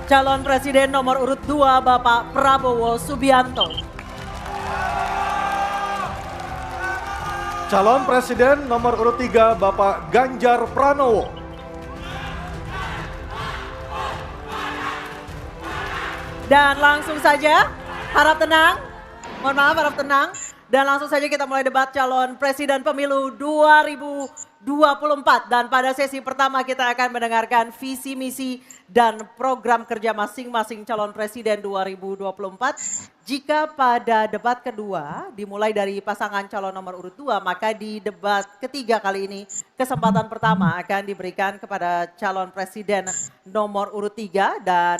Calon Presiden nomor urut 2 Bapak Prabowo Subianto. Calon Presiden nomor urut 3 Bapak Ganjar Pranowo. Dan langsung saja, harap tenang, mohon maaf harap tenang. Dan langsung saja kita mulai debat calon presiden pemilu 2024. Dan pada sesi pertama kita akan mendengarkan visi misi dan program kerja masing-masing calon presiden 2024. Jika pada debat kedua dimulai dari pasangan calon nomor urut 2, maka di debat ketiga kali ini kesempatan pertama akan diberikan kepada calon presiden nomor urut 3 dan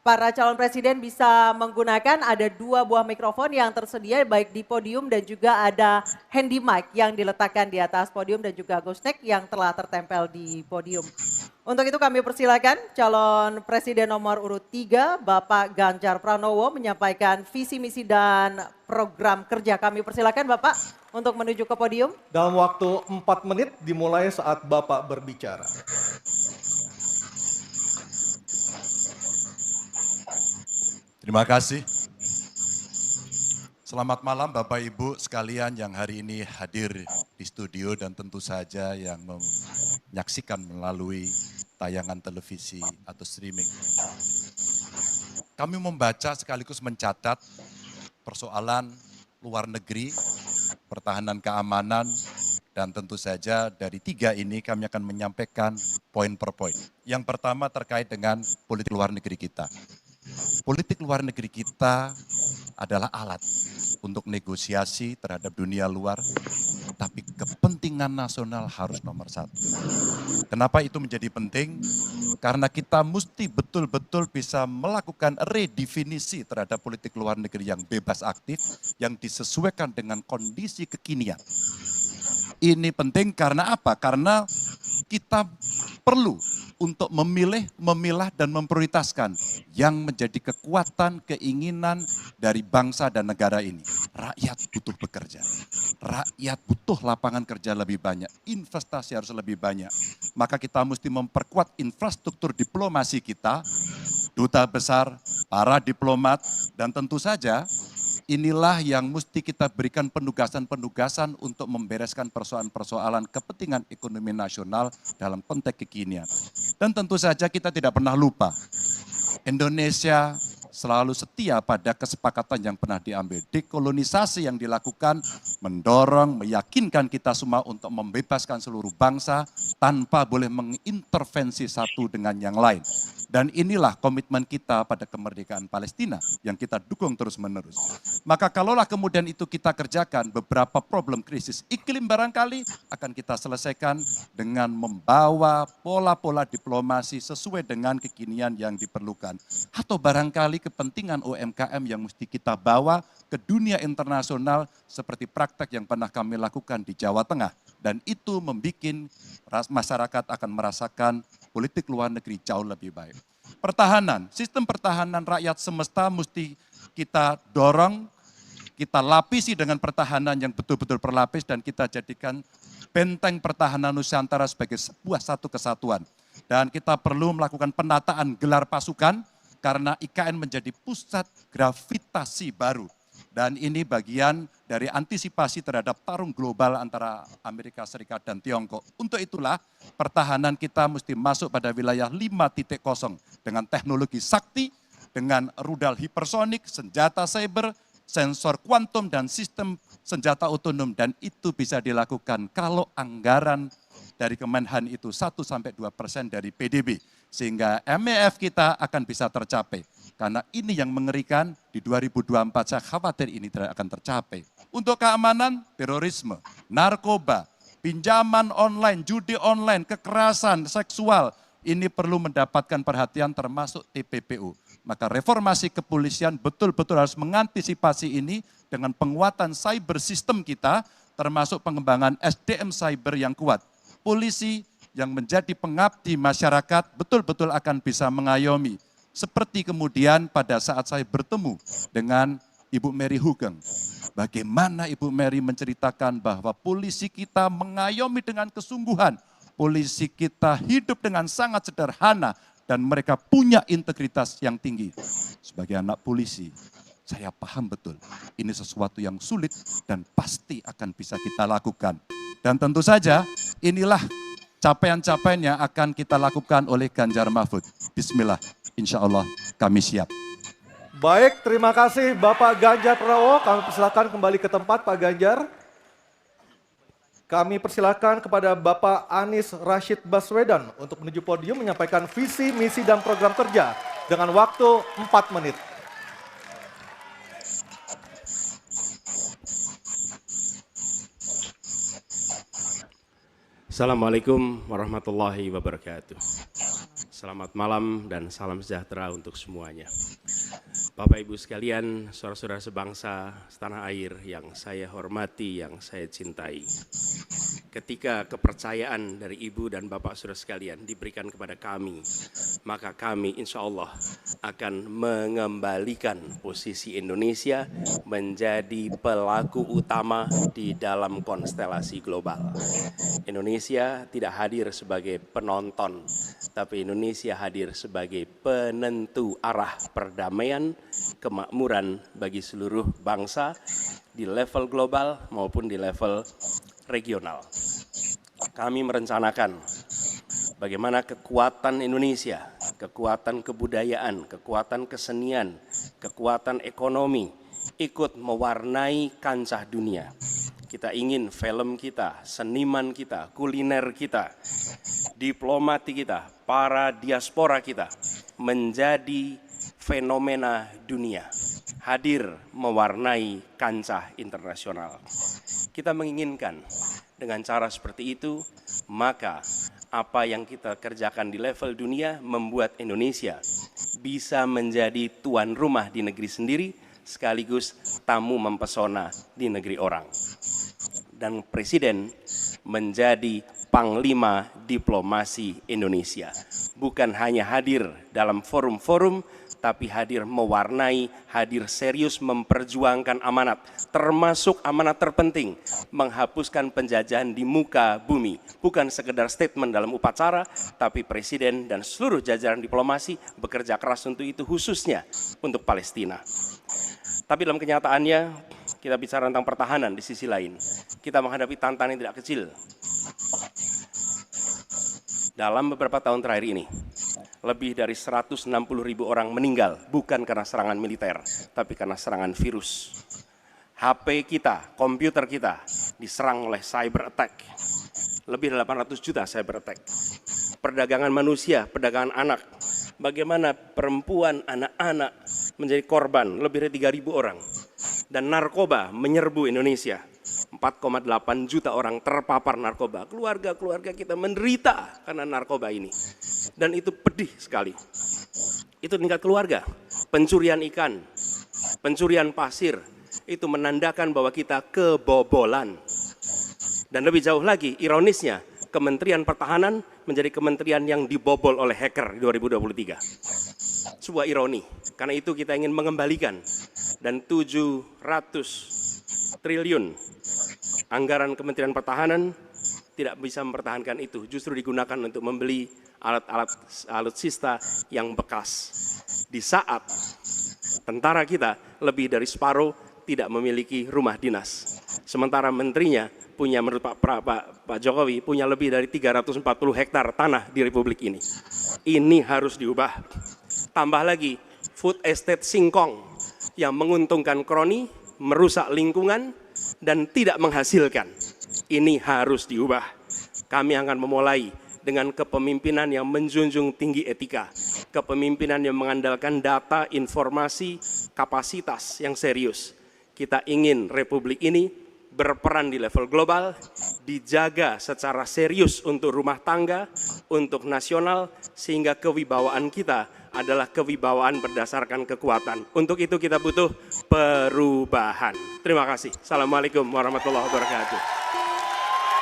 para calon presiden bisa menggunakan ada 2 buah mikrofon yang tersedia baik di podium dan juga ada handy mic yang diletakkan di atas podium dan juga ghost neck yang telah tertempel di podium. Untuk itu kami persilakan calon presiden nomor urut 3 Bapak Ganjar Pranowo menyampaikan visi misi dan program kerja. Kami persilakan Bapak untuk menuju ke podium. Dalam waktu 4 menit dimulai saat Bapak berbicara. Terima kasih. Selamat malam Bapak Ibu sekalian yang hari ini hadir di studio dan tentu saja yang menyaksikan melalui tayangan televisi atau streaming. Kami membaca sekaligus mencatat persoalan luar negeri, pertahanan keamanan, dan tentu saja dari 3 ini kami akan menyampaikan poin per poin. Yang pertama terkait dengan politik luar negeri kita. Politik luar negeri kita adalah alat untuk negosiasi terhadap dunia luar, tapi kepentingan nasional harus nomor 1. Kenapa itu menjadi penting? Karena kita mesti betul-betul bisa melakukan redefinisi terhadap politik luar negeri yang bebas aktif, yang disesuaikan dengan kondisi kekinian. Ini penting karena apa? Karena kita perlu untuk memilih, memilah, dan memprioritaskan yang menjadi kekuatan, keinginan dari bangsa dan negara ini. Rakyat butuh bekerja, rakyat butuh lapangan kerja lebih banyak, investasi harus lebih banyak. Maka kita mesti memperkuat infrastruktur diplomasi kita, duta besar, para diplomat, dan tentu saja inilah yang mesti kita berikan penugasan-penugasan untuk membereskan persoalan-persoalan kepentingan ekonomi nasional dalam konteks kekinian. Dan tentu saja kita tidak pernah lupa, Indonesia selalu setia pada kesepakatan yang pernah diambil. Dekolonisasi yang dilakukan mendorong, meyakinkan kita semua untuk membebaskan seluruh bangsa tanpa boleh mengintervensi satu dengan yang lain. Dan inilah komitmen kita pada kemerdekaan Palestina yang kita dukung terus-menerus. Maka kalaulah kemudian itu kita kerjakan, beberapa problem krisis iklim barangkali akan kita selesaikan dengan membawa pola-pola diplomasi sesuai dengan kekinian yang diperlukan. Atau barangkali kepentingan UMKM yang mesti kita bawa ke dunia internasional seperti praktek yang pernah kami lakukan di Jawa Tengah. Dan itu membuat masyarakat akan merasakan politik luar negeri jauh lebih baik. Pertahanan, sistem pertahanan rakyat semesta mesti kita dorong, kita lapisi dengan pertahanan yang betul-betul berlapis dan kita jadikan benteng pertahanan Nusantara sebagai sebuah satu kesatuan. Dan kita perlu melakukan penataan gelar pasukan karena IKN menjadi pusat gravitasi baru. Dan ini bagian dari antisipasi terhadap tarung global antara Amerika Serikat dan Tiongkok. Untuk itulah pertahanan kita mesti masuk pada wilayah 5.0 dengan teknologi sakti, dengan rudal hipersonik, senjata cyber, sensor kuantum dan sistem senjata otonom. Dan itu bisa dilakukan kalau anggaran dari Kemenhan itu 1-2% dari PDB. Sehingga MEF kita akan bisa tercapai. Karena ini yang mengerikan di 2024 saya khawatir ini tidak akan tercapai. Untuk keamanan, terorisme, narkoba, pinjaman online, judi online, kekerasan seksual, ini perlu mendapatkan perhatian termasuk TPPU. Maka reformasi kepolisian betul-betul harus mengantisipasi ini dengan penguatan cyber system kita, termasuk pengembangan SDM cyber yang kuat. Polisi yang menjadi pengabdi masyarakat betul-betul akan bisa mengayomi. Seperti kemudian pada saat saya bertemu dengan Ibu Mary Hugeng. Bagaimana Ibu Mary menceritakan bahwa polisi kita mengayomi dengan kesungguhan. Polisi kita hidup dengan sangat sederhana dan mereka punya integritas yang tinggi. Sebagai anak polisi, saya paham betul ini sesuatu yang sulit dan pasti akan bisa kita lakukan. Dan tentu saja inilah capaian-capaian yang akan kita lakukan oleh Ganjar Mahfud. Bismillah, insya Allah kami siap. Baik, terima kasih Bapak Ganjar Pranowo. Kami persilakan kembali ke tempat Pak Ganjar. Kami persilakan kepada Bapak Anies Rashid Baswedan untuk menuju podium menyampaikan visi, misi, dan program kerja dengan waktu 4 menit. Assalamualaikum warahmatullahi wabarakatuh. Selamat malam dan salam sejahtera untuk semuanya. Bapak Ibu sekalian, saudara-saudara sebangsa setanah air yang saya hormati, yang saya cintai. Ketika kepercayaan dari Ibu dan Bapak saudara sekalian diberikan kepada kami, maka kami insya Allah akan mengembalikan posisi Indonesia menjadi pelaku utama di dalam konstelasi global. Indonesia tidak hadir sebagai penonton, tapi Indonesia hadir sebagai penentu arah perdamaian, kemakmuran bagi seluruh bangsa di level global maupun di level regional. Kami merencanakan bagaimana kekuatan Indonesia, kekuatan kebudayaan, kekuatan kesenian, kekuatan ekonomi ikut mewarnai kancah dunia. Kita ingin film kita, seniman kita, kuliner kita, diplomati kita, para diaspora kita menjadi fenomena dunia, hadir mewarnai kancah internasional. Kita menginginkan dengan cara seperti itu, maka apa yang kita kerjakan di level dunia membuat Indonesia bisa menjadi tuan rumah di negeri sendiri, sekaligus tamu mempesona di negeri orang. Dan Presiden menjadi panglima diplomasi Indonesia. Bukan hanya hadir dalam forum-forum, tapi hadir mewarnai, hadir serius memperjuangkan amanat, termasuk amanat terpenting, menghapuskan penjajahan di muka bumi. Bukan sekedar statement dalam upacara, tapi Presiden dan seluruh jajaran diplomasi bekerja keras untuk itu, khususnya untuk Palestina. Tapi dalam kenyataannya, kita bicara tentang pertahanan di sisi lain. Kita menghadapi tantangan yang tidak kecil. Dalam beberapa tahun terakhir ini, lebih dari 160.000 orang meninggal, bukan karena serangan militer, tapi karena serangan virus. HP kita, komputer kita, diserang oleh cyber attack. Lebih dari 800 juta cyber attack. Perdagangan manusia, perdagangan anak. Bagaimana perempuan, anak-anak menjadi korban, lebih dari 3.000 orang. Dan narkoba menyerbu Indonesia. 4,8 juta orang terpapar narkoba. Keluarga-keluarga kita menderita karena narkoba ini. Dan itu pedih sekali. Itu tingkat keluarga. Pencurian ikan, pencurian pasir, itu menandakan bahwa kita kebobolan. Dan lebih jauh lagi, ironisnya, Kementerian Pertahanan menjadi kementerian yang dibobol oleh hacker di 2023. Sebuah ironi. Karena itu kita ingin mengembalikan. Dan 700 triliun anggaran Kementerian Pertahanan tidak bisa mempertahankan itu, justru digunakan untuk membeli alat-alat alutsista yang bekas. Di saat tentara kita lebih dari separuh tidak memiliki rumah dinas. Sementara menterinya punya, menurut Pak Jokowi, punya lebih dari 340 hektar tanah di Republik ini. Ini harus diubah. Tambah lagi, food estate singkong yang menguntungkan kroni, merusak lingkungan, dan tidak menghasilkan. Ini harus diubah. Kami akan memulai dengan kepemimpinan yang menjunjung tinggi etika. Kepemimpinan yang mengandalkan data, informasi, kapasitas yang serius. Kita ingin Republik ini berperan di level global, dijaga secara serius untuk rumah tangga, untuk nasional, sehingga kewibawaan kita adalah kewibawaan berdasarkan kekuatan. Untuk itu kita butuh perubahan. Terima kasih. Assalamualaikum warahmatullahi wabarakatuh.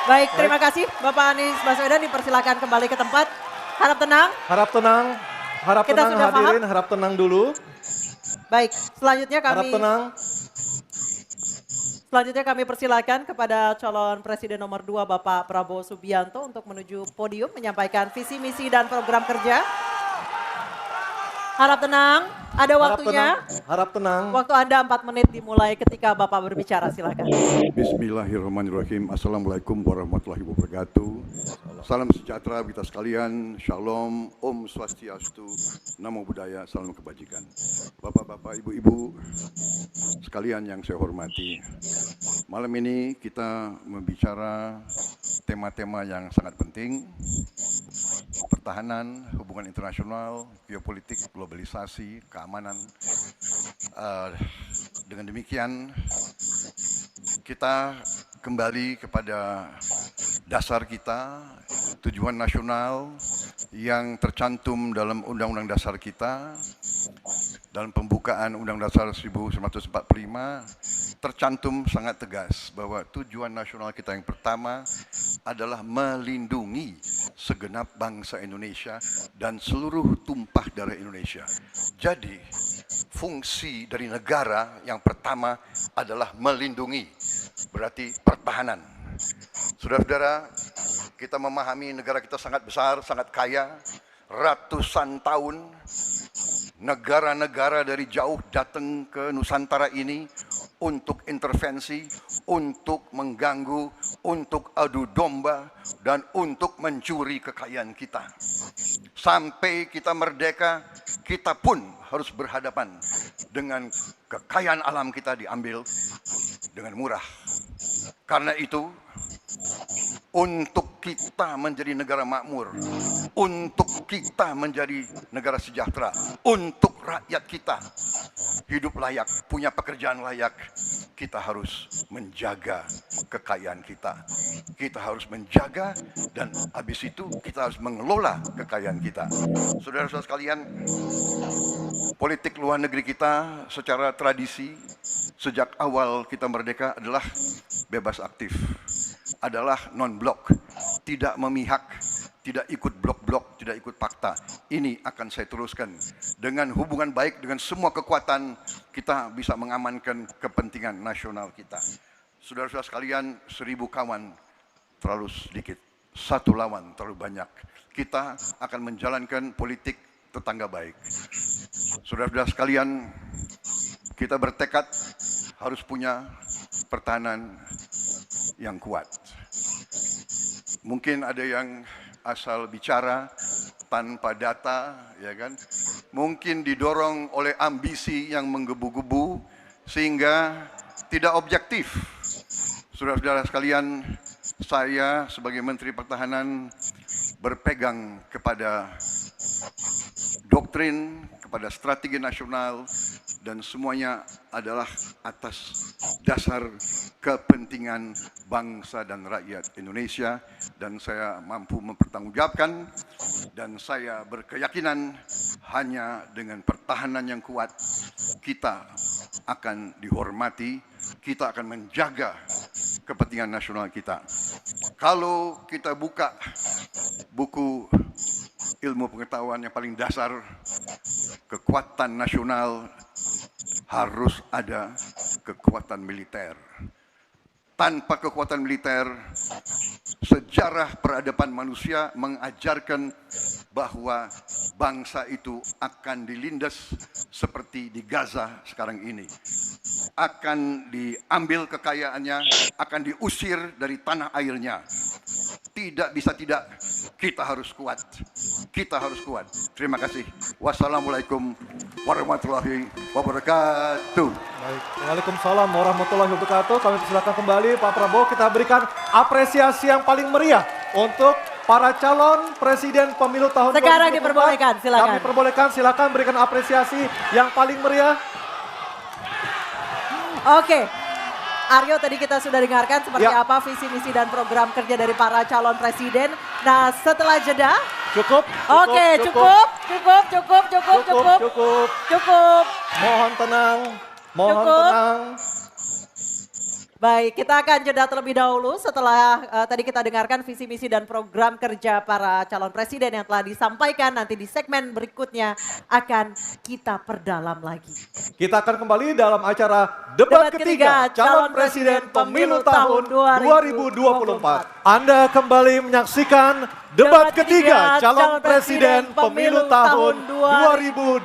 Baik, terima kasih Bapak Anies Baswedan, dipersilakan kembali ke tempat. Harap tenang. Harap tenang, harap Kita tenang sudah hadirin, paham? harap tenang dulu. Baik, selanjutnya Harap tenang. persilakan kepada calon presiden nomor 2 Bapak Prabowo Subianto untuk menuju podium menyampaikan visi, misi, dan program kerja. Harap tenang, ada waktunya. Harap tenang. Waktu Anda 4 menit dimulai ketika Bapak berbicara, silakan. Bismillahirrahmanirrahim. Assalamualaikum warahmatullahi wabarakatuh. Salam sejahtera kita sekalian. Shalom, Om Swastiastu, Namo Buddhaya, salam kebajikan. Bapak-bapak, ibu-ibu sekalian yang saya hormati. Malam ini kita membicara tema-tema yang sangat penting. Pertahanan, hubungan internasional, geopolitik, globalisasi, keamanan. Dengan demikian, kita kembali kepada dasar kita, tujuan nasional yang tercantum dalam Undang-Undang Dasar kita, dalam pembukaan Undang-Undang Dasar 1945, tercantum sangat tegas bahwa tujuan nasional kita yang pertama adalah melindungi segenap bangsa Indonesia dan seluruh tumpah darah Indonesia. Jadi, fungsi dari negara yang pertama adalah melindungi, berarti pertahanan. Saudara-saudara, kita memahami negara kita sangat besar, sangat kaya, ratusan tahun negara-negara dari jauh datang ke Nusantara ini untuk intervensi, untuk mengganggu, untuk adu domba, dan untuk mencuri kekayaan kita. Sampai kita merdeka, kita pun harus berhadapan dengan kekayaan alam kita diambil dengan murah. Karena itu, untuk kita menjadi negara makmur, untuk kita menjadi negara sejahtera, untuk rakyat kita hidup layak, punya pekerjaan layak, kita harus menjaga kekayaan kita. Kita harus menjaga dan habis itu kita harus mengelola kekayaan kita. Saudara-saudara sekalian, politik luar negeri kita secara tradisi sejak awal kita merdeka adalah bebas aktif, adalah non-blok, tidak memihak, tidak ikut blok-blok, tidak ikut fakta. Ini akan saya teruskan. Dengan hubungan baik dengan semua kekuatan, kita bisa mengamankan kepentingan nasional kita. Saudara-saudara sekalian, 1000 kawan terlalu sedikit, 1 lawan terlalu banyak. Kita akan menjalankan politik tetangga baik. Saudara-saudara sekalian, kita bertekad harus punya pertahanan yang kuat. Mungkin ada yang asal bicara tanpa data, ya kan? Mungkin didorong oleh ambisi yang menggebu-gebu sehingga tidak objektif. Saudara-saudara sekalian, saya sebagai Menteri Pertahanan berpegang kepada doktrin, kepada strategi nasional, dan semuanya adalah atas dasar kepentingan bangsa dan rakyat Indonesia, dan saya mampu mempertanggungjawabkan, dan saya berkeyakinan hanya dengan pertahanan yang kuat kita akan dihormati, kita akan menjaga kepentingan nasional kita. Kalau kita buka buku ilmu pengetahuan yang paling dasar, kekuatan nasional harus ada kekuatan militer. Tanpa kekuatan militer, sejarah peradaban manusia mengajarkan bahwa bangsa itu akan dilindas seperti di Gaza sekarang ini. Akan diambil kekayaannya, akan diusir dari tanah airnya. Tidak bisa tidak, kita harus kuat. Kita harus kuat. Terima kasih. Wassalamualaikum warahmatullahi wabarakatuh. Baik, waalaikumsalam warahmatullahi wabarakatuh. Kami persilakan kembali Pak Prabowo, kita berikan apresiasi yang paling meriah untuk para calon presiden pemilu tahun 2024. Sekarang diperbolehkan, silakan. Kami perbolehkan, silakan berikan apresiasi yang paling meriah. Oke, Aryo, tadi kita sudah dengarkan seperti Ya. apa visi misi dan program kerja dari para calon presiden. Nah, setelah jeda, Cukup. oke, cukup. Mohon tenang, mohon Cukup. tenang. Baik, kita akan jeda terlebih dahulu setelah tadi kita dengarkan visi misi dan program kerja para calon presiden yang telah disampaikan. Nanti di segmen berikutnya akan kita perdalam lagi. Kita akan kembali dalam acara debat ketiga calon presiden pemilu tahun 2024. Anda kembali menyaksikan debat ketiga calon presiden pemilu tahun 2024.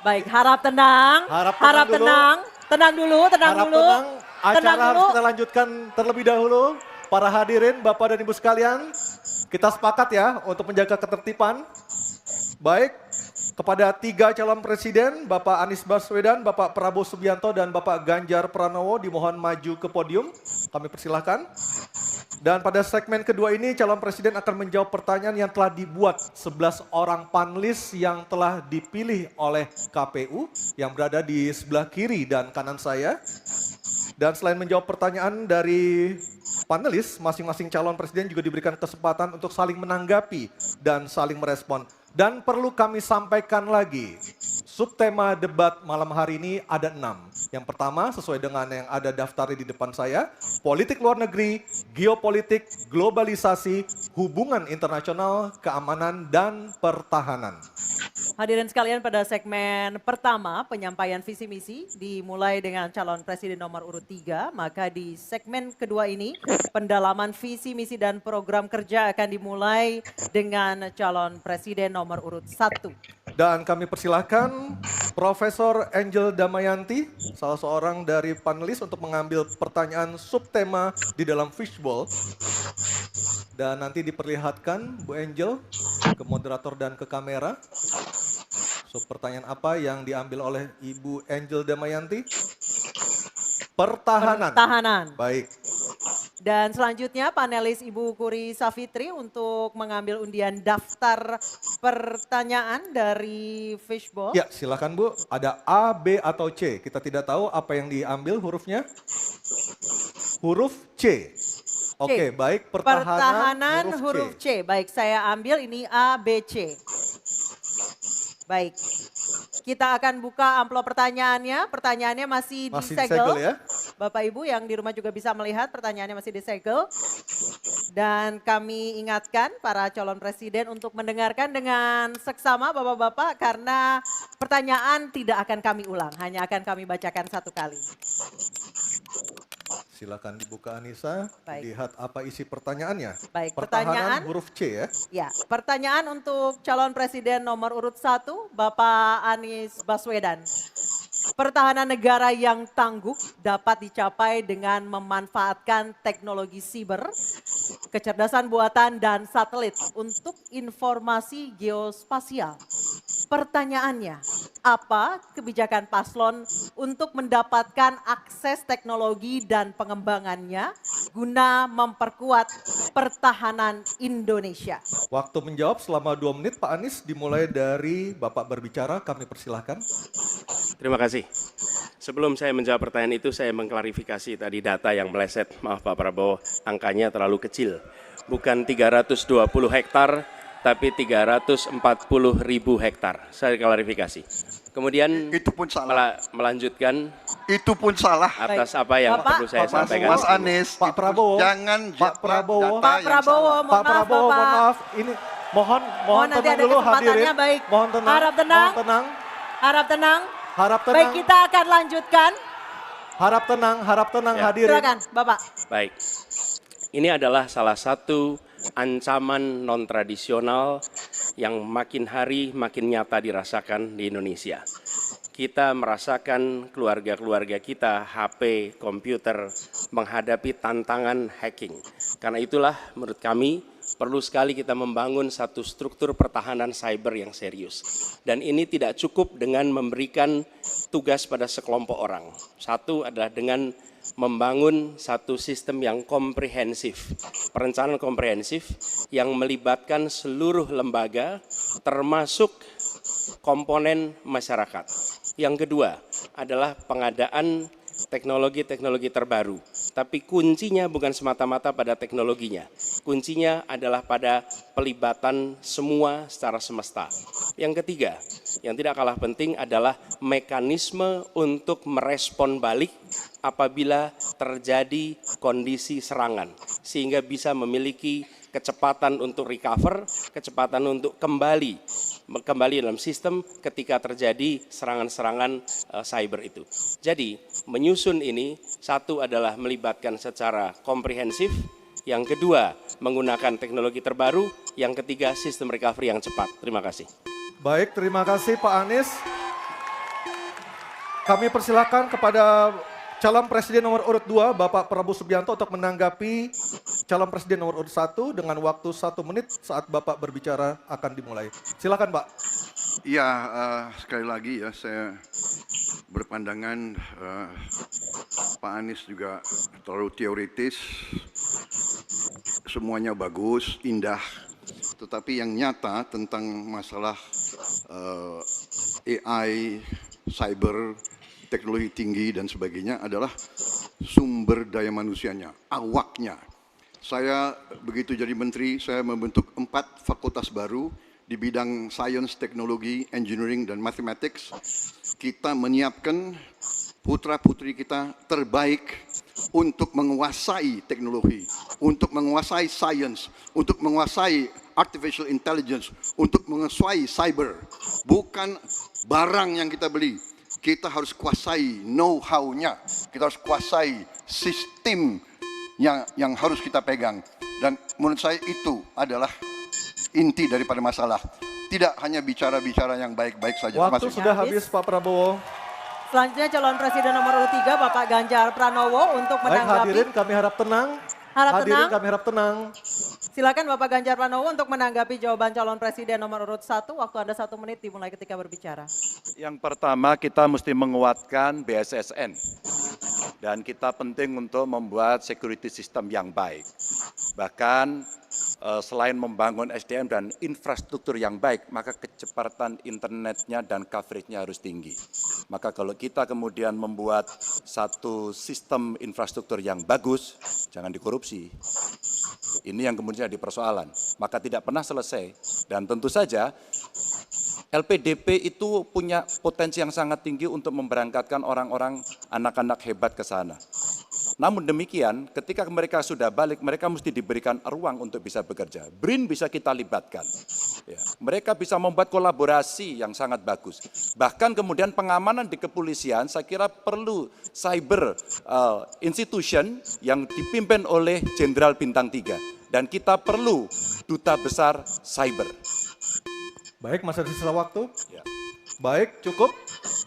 Baik, harap tenang, Harap tenang dulu. tenang dulu. Acara harus kita lanjutkan terlebih dahulu. Para hadirin, Bapak dan Ibu sekalian, kita sepakat ya untuk menjaga ketertiban. Baik, kepada 3 calon presiden, Bapak Anies Baswedan, Bapak Prabowo Subianto, dan Bapak Ganjar Pranowo dimohon maju ke podium. Kami persilahkan. Dan pada segmen kedua ini calon presiden akan menjawab pertanyaan yang telah dibuat 11 orang panelis yang telah dipilih oleh KPU yang berada di sebelah kiri dan kanan saya. Dan selain menjawab pertanyaan dari panelis, masing-masing calon presiden juga diberikan kesempatan untuk saling menanggapi dan saling merespon. Dan perlu kami sampaikan lagi, subtema debat malam hari ini ada 6. Yang pertama sesuai dengan yang ada daftarnya di depan saya, politik luar negeri, geopolitik, globalisasi, hubungan internasional, keamanan, dan pertahanan. Hadirin sekalian, pada segmen pertama penyampaian visi misi dimulai dengan calon presiden nomor urut 3, maka di segmen kedua ini pendalaman visi misi dan program kerja akan dimulai dengan calon presiden nomor urut 1. Dan kami persilahkan Profesor Angel Damayanti, salah seorang dari panelis untuk mengambil pertanyaan subtema di dalam fishbowl. Dan nanti diperlihatkan Bu Angel ke moderator dan ke kamera. So, pertanyaan apa yang diambil oleh Ibu Angel Damayanti? Pertahanan. Baik. Dan selanjutnya panelis Ibu Kuri Safitri untuk mengambil undian daftar pertanyaan dari fishbowl. Ya, silakan Bu. Ada A, B, atau C. Kita tidak tahu apa yang diambil hurufnya. Huruf C. Oke, baik. Pertahanan huruf C. Baik, saya ambil ini A, B, C. Baik. Kita akan buka amplop pertanyaannya. Pertanyaannya masih disegel ya. Bapak Ibu yang di rumah juga bisa melihat pertanyaannya masih disegel. Dan kami ingatkan para calon presiden untuk mendengarkan dengan seksama Bapak-Bapak karena pertanyaan tidak akan kami ulang, hanya akan kami bacakan satu kali. Silakan dibuka Anissa, Baik. lihat apa isi pertanyaannya. Baik, Pertahanan pertanyaan huruf C ya. Ya, pertanyaan untuk calon presiden nomor urut 1, Bapak Anies Baswedan. Pertahanan negara yang tangguh dapat dicapai dengan memanfaatkan teknologi siber, kecerdasan buatan, dan satelit untuk informasi geospasial. Pertanyaannya, apa kebijakan paslon untuk mendapatkan akses teknologi dan pengembangannya guna memperkuat pertahanan Indonesia? Waktu menjawab selama 2 menit Pak Anies, dimulai dari Bapak berbicara, kami persilahkan. Terima kasih. Sebelum saya menjawab pertanyaan itu, saya mengklarifikasi tadi data yang meleset. Maaf Pak Prabowo, angkanya terlalu kecil. Bukan 320 hektar, tapi 340.000 hektar. Saya klarifikasi. Kemudian Itu pun salah. melanjutkan Itu pun salah. atas apa yang Bapak. perlu saya sampaikan. Mas Anies, Pak Prabowo. jangan Pak Prabowo. data Pak yang Prabowo, salah. mohon Pak maaf Prabowo, Bapak. mohon maaf. Ini mohon nanti tenang ada dulu kesempatannya, hadirin. baik. Mohon tenang. Harap tenang. Mohon tenang. Harap tenang. Harap tenang. Baik, kita akan lanjutkan. Harap tenang Ya. hadirin. Silakan, Bapak. Baik, ini adalah salah satu ancaman non-tradisional yang makin hari makin nyata dirasakan di Indonesia. Kita merasakan keluarga-keluarga kita, HP, komputer, menghadapi tantangan hacking. Karena itulah menurut kami perlu sekali kita membangun satu struktur pertahanan cyber yang serius. Dan ini tidak cukup dengan memberikan tugas pada sekelompok orang. Satu adalah dengan membangun satu sistem yang komprehensif, perencanaan komprehensif yang melibatkan seluruh lembaga termasuk komponen masyarakat. Yang kedua adalah pengadaan teknologi-teknologi terbaru. Tapi kuncinya bukan semata-mata pada teknologinya. Kuncinya adalah pada pelibatan semua secara semesta. Yang ketiga, Yang tidak kalah penting adalah mekanisme untuk merespon balik apabila terjadi kondisi serangan, sehingga bisa memiliki kecepatan untuk recover, kecepatan untuk kembali dalam sistem ketika terjadi serangan-serangan cyber itu. Jadi menyusun ini, satu adalah melibatkan secara komprehensif, yang kedua menggunakan teknologi terbaru, yang ketiga sistem recovery yang cepat. Terima kasih. Baik, terima kasih Pak Anies. Kami persilakan kepada calon presiden nomor urut 2, Bapak Prabowo Subianto untuk menanggapi calon presiden nomor urut 1 dengan waktu 1 menit saat Bapak berbicara akan dimulai. Silakan Pak. Ya, sekali lagi ya saya berpandangan Pak Anies juga terlalu teoritis, semuanya bagus, indah, tetapi yang nyata tentang masalah AI, cyber, teknologi tinggi dan sebagainya adalah sumber daya manusianya, awaknya. Saya begitu jadi menteri, saya membentuk 4 fakultas baru di bidang sains, teknologi, engineering, dan mathematics. Kita menyiapkan putra-putri kita terbaik untuk menguasai teknologi, untuk menguasai sains, untuk menguasai artificial intelligence, untuk menguasai cyber. Bukan barang yang kita beli. Kita harus kuasai know-how-nya, kita harus kuasai sistem yang harus kita pegang. Dan menurut saya itu adalah inti daripada masalah. Tidak hanya bicara-bicara yang baik-baik saja. Waktu sudah habis Pak Prabowo. Selanjutnya calon presiden nomor urut 3 Bapak Ganjar Pranowo untuk Baik, menanggapi. hadirin kami harap tenang. Hadirin kami harap tenang. Silakan Bapak Ganjar Pranowo untuk menanggapi jawaban calon presiden nomor urut 1. Waktu Anda 1 menit dimulai ketika berbicara. Yang pertama kita mesti menguatkan BSSN dan kita penting untuk membuat security system yang baik. Bahkan selain membangun SDM dan infrastruktur yang baik, maka kecepatan internetnya dan coveragenya harus tinggi. Maka kalau kita kemudian membuat satu sistem infrastruktur yang bagus, jangan dikorupsi. Ini yang kemudian jadi persoalan. Maka tidak pernah selesai. Dan tentu saja LPDP itu punya potensi yang sangat tinggi untuk memberangkatkan orang-orang, anak-anak hebat ke sana. Namun demikian, ketika mereka sudah balik, mereka mesti diberikan ruang untuk bisa bekerja. BRIN bisa kita libatkan. Ya, mereka bisa membuat kolaborasi yang sangat bagus. Bahkan kemudian pengamanan di kepolisian, saya kira perlu cyber institution yang dipimpin oleh Jenderal Bintang 3. Dan kita perlu duta besar cyber. Baik, masih ada sisa waktu. Ya. Baik, cukup.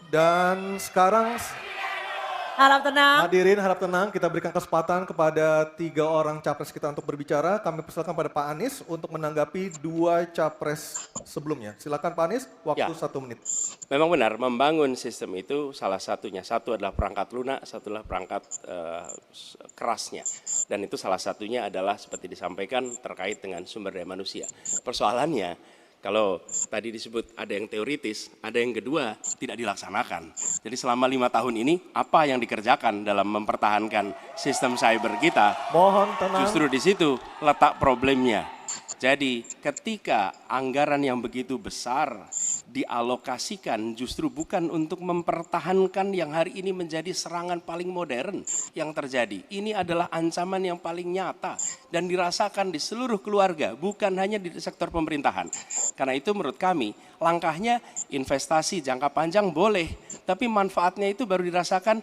Dan sekarang Harap tenang. hadirin harap tenang, kita berikan kesempatan kepada 3 orang capres kita untuk berbicara. Kami persilakan pada Pak Anies untuk menanggapi 2 capres sebelumnya. Silakan Pak Anies, waktu 1 menit. Memang benar, membangun sistem itu salah satunya. Satu adalah perangkat lunak, satu adalah perangkat kerasnya. Dan itu salah satunya adalah seperti disampaikan terkait dengan sumber daya manusia. Persoalannya, kalau tadi disebut ada yang teoritis, ada yang kedua tidak dilaksanakan. Jadi selama 5 tahun ini apa yang dikerjakan dalam mempertahankan sistem cyber kita? Mohon tenang. Justru di situ letak problemnya. Jadi ketika anggaran yang begitu besar dialokasikan justru bukan untuk mempertahankan yang hari ini menjadi serangan paling modern yang terjadi. Ini adalah ancaman yang paling nyata dan dirasakan di seluruh keluarga, bukan hanya di sektor pemerintahan. Karena itu menurut kami langkahnya investasi jangka panjang boleh, tapi manfaatnya itu baru dirasakan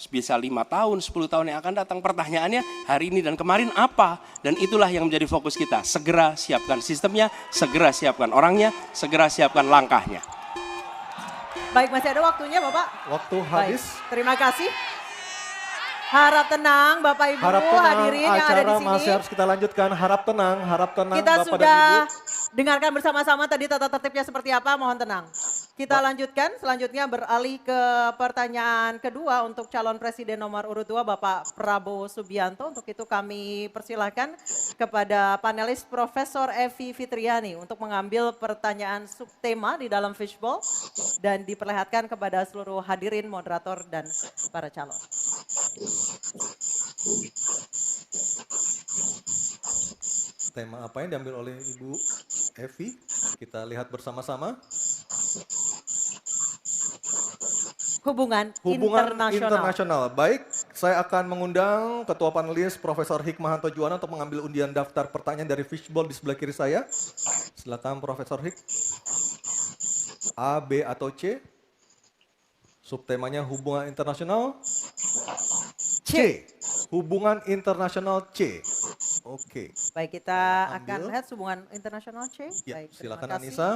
bisa 5 tahun, 10 tahun yang akan datang. Pertanyaannya hari ini dan kemarin apa? Dan itulah yang menjadi fokus kita. Segera siapkan sistemnya, segera siapkan orangnya, segera siapkan langkahnya. Baik, masih ada waktunya Bapak. Waktu Baik, habis. terima kasih. Harap tenang Bapak Ibu, Harap tenang, hadirin yang ada di acara sini. masih harus kita lanjutkan. Harap tenang Kita Bapak sudah dan Ibu. dengarkan bersama-sama tadi tata tertibnya seperti apa, mohon tenang. Kita lanjutkan, selanjutnya beralih ke pertanyaan kedua untuk calon presiden nomor urut 2 Bapak Prabowo Subianto. Untuk itu kami persilahkan kepada panelis Profesor Evi Fitriani untuk mengambil pertanyaan subtema di dalam fishbowl dan diperlihatkan kepada seluruh hadirin, moderator dan para calon. Tema apa yang diambil oleh Ibu Evi? Kita lihat bersama-sama. Hubungan Hubungan internasional. internasional. Baik, saya akan mengundang Ketua Panelis Profesor Hikmahanto Juwana untuk mengambil undian daftar pertanyaan dari fishbowl di sebelah kiri saya. Silakan Profesor Hik. A, B, atau C? Subtemanya hubungan internasional. C. Hubungan internasional C. Oke. Baik, kita Ambil. akan lihat hubungan internasional C. Ya, Baik, terima silakan kasih. Anissa.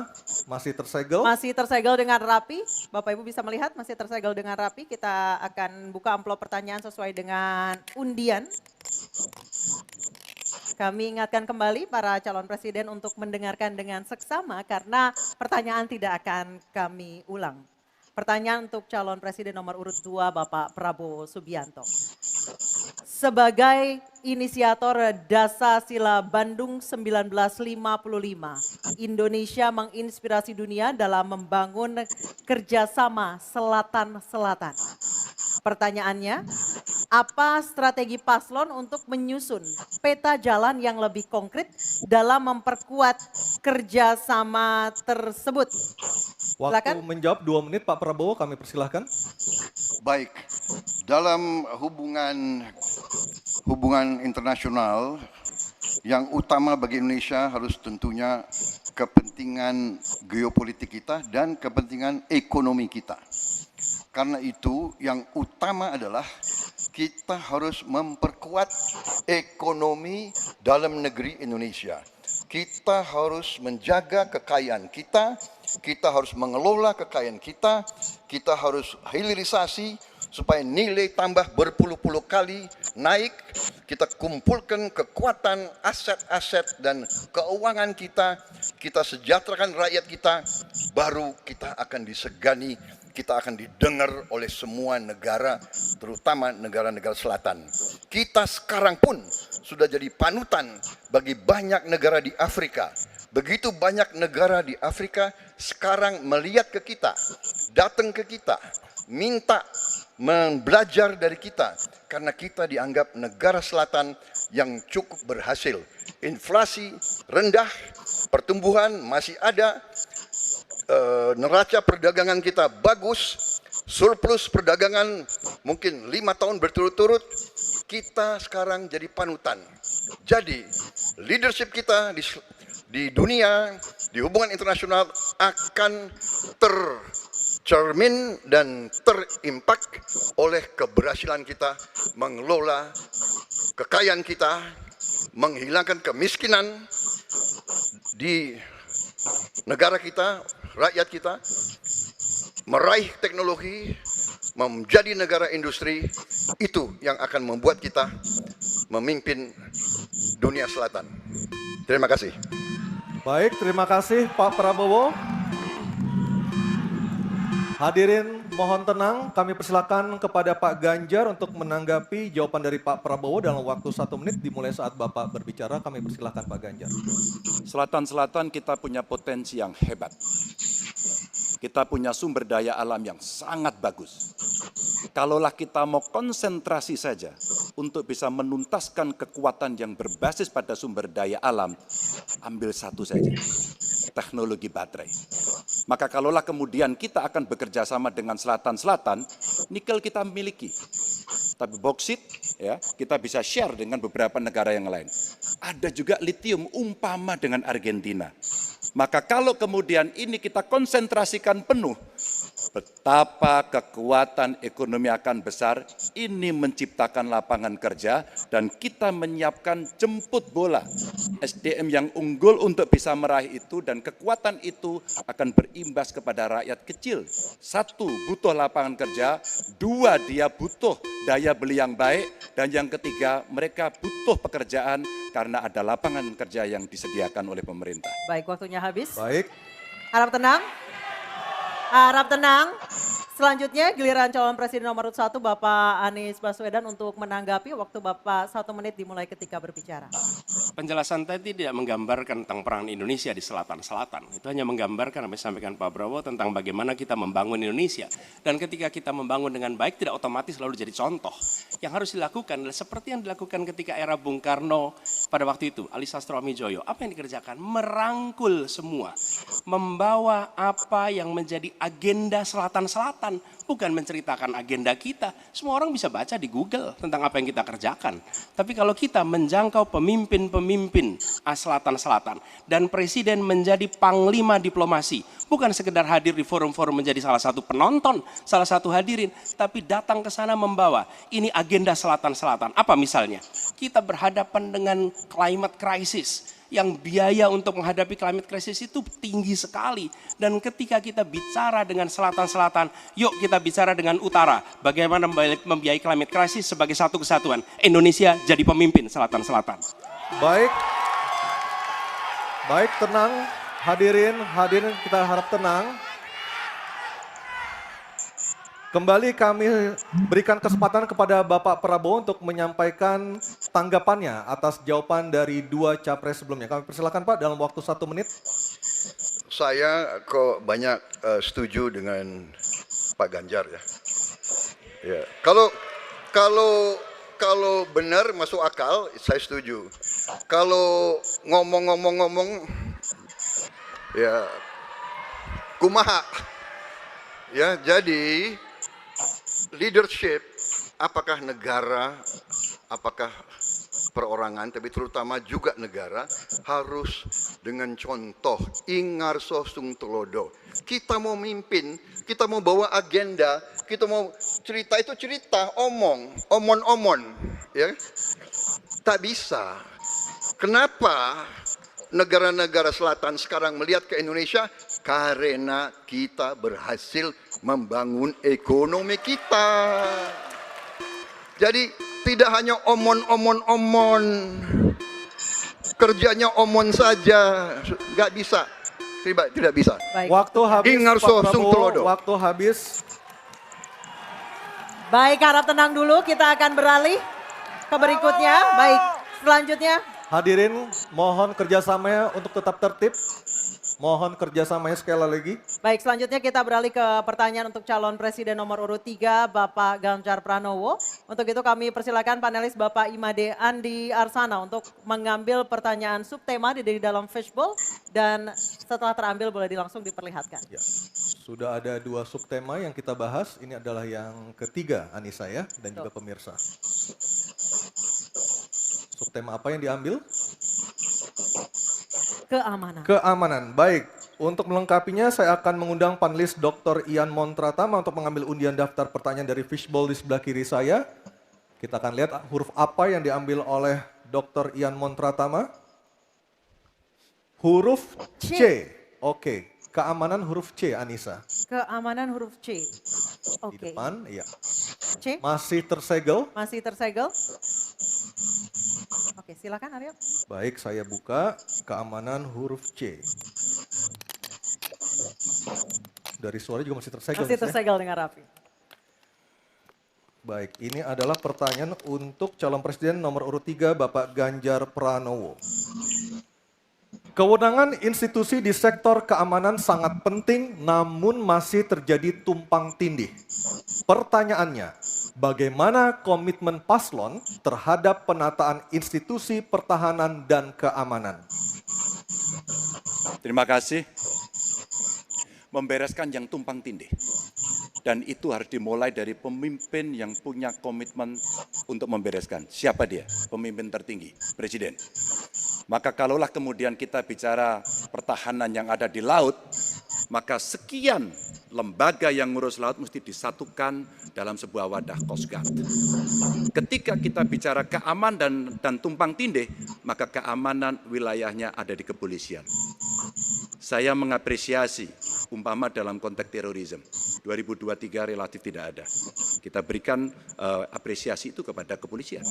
Masih tersegel. Masih tersegel dengan rapi. Bapak Ibu bisa melihat masih tersegel dengan rapi. Kita akan buka amplop pertanyaan sesuai dengan undian. Kami ingatkan kembali para calon presiden untuk mendengarkan dengan seksama karena pertanyaan tidak akan kami ulang. Pertanyaan untuk calon presiden nomor urut 2 Bapak Prabowo Subianto. Sebagai inisiator Dasar-Sila Bandung 1955, Indonesia menginspirasi dunia dalam membangun kerjasama Selatan-Selatan. Pertanyaannya, apa strategi paslon untuk menyusun peta jalan yang lebih konkret dalam memperkuat kerjasama tersebut? Waktu Silakan. menjawab 2 menit Pak Prabowo, kami persilahkan. Baik, dalam hubungan internasional yang utama bagi Indonesia harus tentunya kepentingan geopolitik kita dan kepentingan ekonomi kita. Karena itu yang utama adalah kita harus memperkuat ekonomi dalam negeri Indonesia. Kita harus menjaga kekayaan kita, kita harus mengelola kekayaan kita harus hilirisasi supaya nilai tambah berpuluh-puluh kali naik. Kita kumpulkan kekuatan aset-aset dan keuangan kita sejahterakan rakyat kita, baru kita akan disegani, kita akan didengar oleh semua negara, terutama negara-negara selatan. Kita sekarang pun sudah jadi panutan bagi banyak negara di Afrika. Begitu banyak negara di Afrika sekarang melihat ke kita, datang ke kita, minta belajar dari kita. Karena kita dianggap negara selatan yang cukup berhasil. Inflasi rendah, pertumbuhan masih ada, neraca perdagangan kita bagus, surplus perdagangan mungkin 5 tahun berturut-turut, kita sekarang jadi panutan. Jadi leadership kita di dunia, di hubungan internasional akan tercermin dan terimpak oleh keberhasilan kita mengelola kekayaan kita, menghilangkan kemiskinan di negara kita, rakyat kita, meraih teknologi, menjadi negara industri. Itu yang akan membuat kita memimpin dunia selatan. Terima kasih. Baik, terima kasih Pak Prabowo. Hadirin mohon tenang, kami persilakan kepada Pak Ganjar untuk menanggapi jawaban dari Pak Prabowo dalam waktu 1 menit dimulai saat Bapak berbicara. Kami persilakan Pak Ganjar. Selatan-selatan kita punya potensi yang hebat. Kita punya sumber daya alam yang sangat bagus. Kalaulah kita mau konsentrasi saja untuk bisa menuntaskan kekuatan yang berbasis pada sumber daya alam, ambil satu saja, teknologi baterai. Maka kalaulah kemudian kita akan bekerja sama dengan selatan-selatan, nikel kita miliki. Tapi boksit, ya, kita bisa share dengan beberapa negara yang lain. Ada juga litium umpama dengan Argentina. Maka kalau kemudian ini kita konsentrasikan penuh, betapa kekuatan ekonomi akan besar, ini menciptakan lapangan kerja, dan kita menyiapkan jemput bola SDM yang unggul untuk bisa meraih itu, dan kekuatan itu akan berimbas kepada rakyat kecil. 1, butuh lapangan kerja, 2, dia butuh daya beli yang baik, dan yang ketiga, mereka butuh pekerjaan karena ada lapangan kerja yang disediakan oleh pemerintah. Baik, waktunya habis. Baik, Harap tenang. Harap tenang. Selanjutnya giliran calon presiden nomor 1 Bapak Anies Baswedan untuk menanggapi. Waktu Bapak 1 menit dimulai ketika berbicara. Penjelasan tadi tidak menggambarkan tentang peran Indonesia di selatan-selatan. Itu hanya menggambarkan apa yang disampaikan Pak Prabowo tentang bagaimana kita membangun Indonesia. Dan ketika kita membangun dengan baik tidak otomatis lalu jadi contoh. Yang harus dilakukan adalah seperti yang dilakukan ketika era Bung Karno pada waktu itu, Ali Sastroamidjojo. Apa yang dikerjakan? Merangkul semua. Membawa apa yang menjadi agenda selatan-selatan. Selatan, bukan menceritakan agenda kita. Semua orang bisa baca di Google tentang apa yang kita kerjakan. Tapi kalau kita menjangkau pemimpin-pemimpin Selatan-Selatan dan Presiden menjadi panglima diplomasi, bukan sekedar hadir di forum-forum menjadi salah satu penonton, salah satu hadirin, tapi datang ke sana membawa ini agenda Selatan-Selatan. Apa misalnya? Kita berhadapan dengan climate crisis, yang biaya untuk menghadapi climate crisis itu tinggi sekali. Dan ketika kita bicara dengan Selatan-Selatan, yuk kita bicara dengan Utara. Bagaimana membiayai climate crisis sebagai satu kesatuan. Indonesia jadi pemimpin Selatan-Selatan. Baik. Baik, tenang. Hadirin kita harap tenang. Kembali kami berikan kesempatan kepada Bapak Prabowo untuk menyampaikan tanggapannya atas jawaban dari dua capres sebelumnya. Kami persilakan Pak dalam waktu 1 menit. Saya kok banyak setuju dengan Pak Ganjar ya. Ya. Kalau benar masuk akal, saya setuju. Kalau ngomong ya kumaha. Ya, jadi leadership, apakah negara, apakah perorangan, tapi terutama juga negara, harus dengan contoh, ingarso sung telodo. Kita mau mimpin, kita mau bawa agenda, kita mau cerita itu cerita, omon, ya. Tak bisa. Kenapa negara-negara selatan sekarang melihat ke Indonesia? Karena kita berhasil membangun ekonomi kita. Jadi tidak hanya omon, kerjanya omon saja, nggak bisa, tidak bisa. Baik. Waktu habis Ingar Pak sosung Prabowo, telodo. waktu habis. Baik, harap tenang dulu. Kita akan beralih ke berikutnya. Baik, selanjutnya. Hadirin mohon kerjasamanya untuk tetap tertib. Mohon kerjasamanya sekali lagi. Baik, selanjutnya kita beralih ke pertanyaan untuk calon presiden nomor urut 3, Bapak Ganjar Pranowo. Untuk itu kami persilakan panelis Bapak Imade Andi Arsana untuk mengambil pertanyaan subtema di dalam fishbowl dan setelah terambil boleh langsung diperlihatkan. Ya, sudah ada 2 subtema yang kita bahas. Ini adalah yang ketiga, Anissa ya, dan juga pemirsa. Subtema apa yang diambil? Keamanan. Keamanan. Baik, untuk melengkapinya saya akan mengundang panelis Dr. Ian Montratama untuk mengambil undian daftar pertanyaan dari fishbowl di sebelah kiri saya. Kita akan lihat huruf apa yang diambil oleh Dr. Ian Montratama. Huruf C. Oke, keamanan huruf C, Anissa. Keamanan huruf C. Di Oke. depan, iya. C. Masih tersegel. Masih tersegel. Oke, silakan Aryo. Baik, saya buka keamanan huruf C. Dari suara juga masih tersegel. Masih Miss, ya? tersegel dengan rapi. Baik, ini adalah pertanyaan untuk calon presiden nomor urut 3, Bapak Ganjar Pranowo. Kewenangan institusi di sektor keamanan sangat penting, namun masih terjadi tumpang tindih. Pertanyaannya, bagaimana komitmen paslon terhadap penataan institusi pertahanan dan keamanan? Terima kasih. Membereskan yang tumpang tindih. Dan itu harus dimulai dari pemimpin yang punya komitmen untuk membereskan. Siapa dia? Pemimpin tertinggi, Presiden. Maka kalaulah kemudian kita bicara pertahanan yang ada di laut, maka sekian lembaga yang ngurus laut mesti disatukan dalam sebuah wadah Coast Guard. Ketika kita bicara keamanan dan tumpang tindih, maka keamanan wilayahnya ada di kepolisian. Saya mengapresiasi umpama dalam konteks terorisme. 2023 relatif tidak ada. Kita berikan apresiasi itu kepada kepolisian.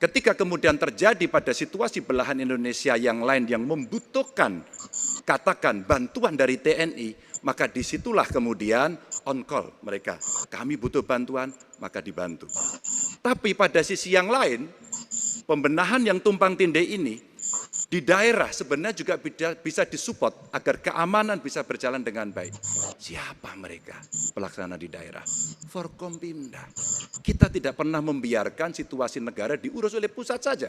Ketika kemudian terjadi pada situasi belahan Indonesia yang lain yang membutuhkan katakan bantuan dari TNI, maka disitulah kemudian on call mereka. Kami butuh bantuan, maka dibantu. Tapi pada sisi yang lain, pembenahan yang tumpang tindih ini Di daerah sebenarnya juga bisa disupport agar keamanan bisa berjalan dengan baik. Siapa mereka pelaksana di daerah? Forkompimda. Kita tidak pernah membiarkan situasi negara diurus oleh pusat saja.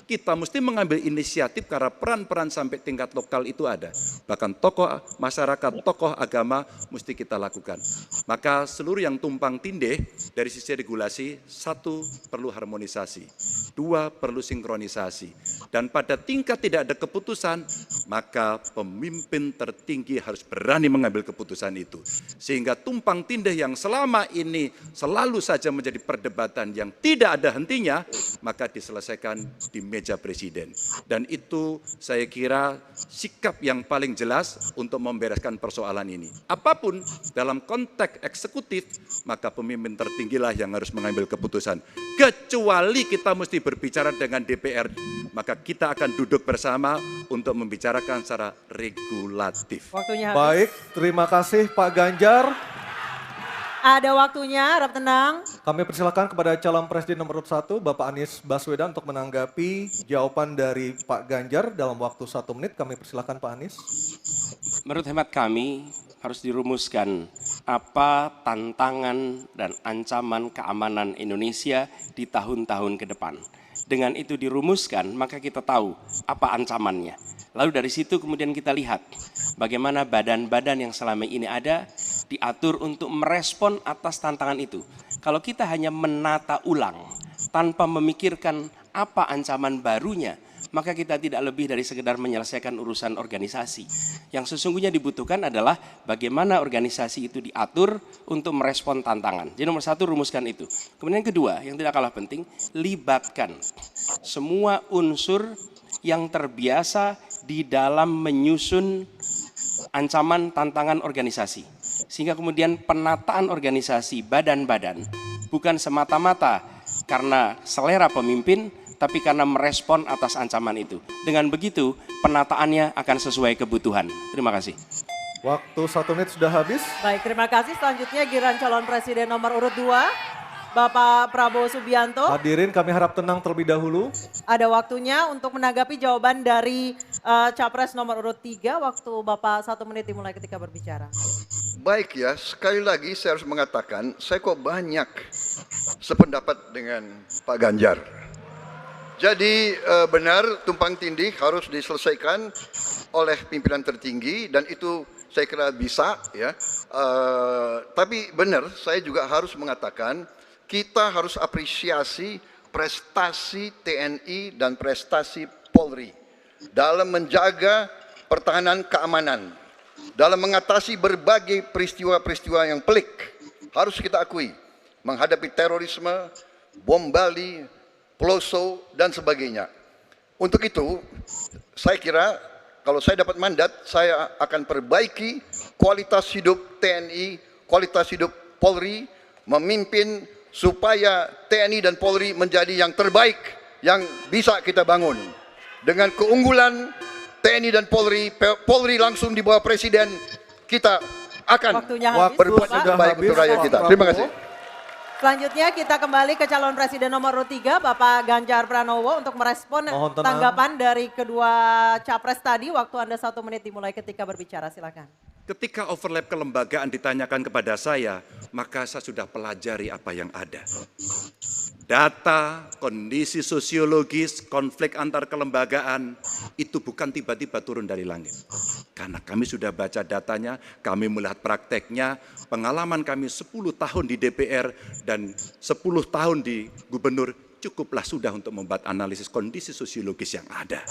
Kita mesti mengambil inisiatif karena peran-peran sampai tingkat lokal itu ada. Bahkan tokoh masyarakat, tokoh agama mesti kita lakukan. Maka seluruh yang tumpang tindih dari sisi regulasi, satu perlu harmonisasi, dua perlu sinkronisasi. Dan pada tingkat tidak ada keputusan, maka pemimpin tertinggi harus berani mengambil keputusan itu. Sehingga tumpang tindih yang selama ini selalu saja menjadi perdebatan yang tidak ada hentinya, maka diselesaikan di meja presiden. Dan itu saya kira sikap yang paling jelas untuk membereskan persoalan ini. Apapun dalam konteks eksekutif, maka pemimpin tertinggilah yang harus mengambil keputusan. Kecuali kita mesti berbicara dengan DPR, maka kita akan duduk bersama untuk membicarakan secara regulatif. Waktunya habis. Baik, terima kasih Pak Ganjar. Ada waktunya, harap tenang. Kami persilakan kepada calon presiden nomor urut 1, Bapak Anies Baswedan untuk menanggapi jawaban dari Pak Ganjar dalam waktu 1 menit. Kami persilakan Pak Anies. Menurut hemat kami harus dirumuskan apa tantangan dan ancaman keamanan Indonesia di tahun-tahun ke depan. Dengan itu dirumuskan, maka kita tahu apa ancamannya. Lalu dari situ kemudian kita lihat bagaimana badan-badan yang selama ini ada diatur untuk merespon atas tantangan itu. Kalau kita hanya menata ulang tanpa memikirkan apa ancaman barunya, maka kita tidak lebih dari sekedar menyelesaikan urusan organisasi. Yang sesungguhnya dibutuhkan adalah bagaimana organisasi itu diatur untuk merespon tantangan. Jadi nomor 1, rumuskan itu. Kemudian yang kedua, yang tidak kalah penting, libatkan semua unsur yang terbiasa di dalam menyusun ancaman tantangan organisasi. Sehingga kemudian penataan organisasi badan-badan bukan semata-mata karena selera pemimpin, tapi karena merespon atas ancaman itu. Dengan begitu, penataannya akan sesuai kebutuhan. Terima kasih. Waktu 1 menit sudah habis. Baik, terima kasih. Selanjutnya giliran calon presiden nomor urut 2, Bapak Prabowo Subianto. Hadirin kami harap tenang terlebih dahulu. Ada waktunya untuk menanggapi jawaban dari Capres nomor urut 3. Waktu Bapak 1 menit dimulai ketika berbicara. Baik ya, sekali lagi saya harus mengatakan, saya kok banyak sependapat dengan Pak Ganjar. Jadi benar tumpang tindih harus diselesaikan oleh pimpinan tertinggi dan itu saya kira bisa ya. Tapi benar saya juga harus mengatakan kita harus apresiasi prestasi TNI dan prestasi Polri dalam menjaga pertahanan keamanan, dalam mengatasi berbagai peristiwa-peristiwa yang pelik. Harus kita akui, menghadapi terorisme, bom Bali, Peloso, dan sebagainya. Untuk itu, saya kira kalau saya dapat mandat, saya akan perbaiki kualitas hidup TNI, kualitas hidup Polri, memimpin supaya TNI dan Polri menjadi yang terbaik yang bisa kita bangun. Dengan keunggulan TNI dan Polri, Polri langsung di bawah Presiden, kita akan berbuat yang terbaik untuk rakyat kita. Terima kasih. Selanjutnya kita kembali ke calon presiden nomor urut 3, Bapak Ganjar Pranowo untuk merespon tanggapan dari kedua capres tadi. Waktu Anda 1 menit dimulai ketika berbicara, silakan. Ketika overlap kelembagaan ditanyakan kepada saya, maka saya sudah pelajari apa yang ada. Data, kondisi sosiologis, konflik antar kelembagaan, itu bukan tiba-tiba turun dari langit. Karena kami sudah baca datanya, kami melihat prakteknya, pengalaman kami 10 tahun di DPR dan 10 tahun di gubernur, cukuplah sudah untuk membuat analisis kondisi sosiologis yang ada.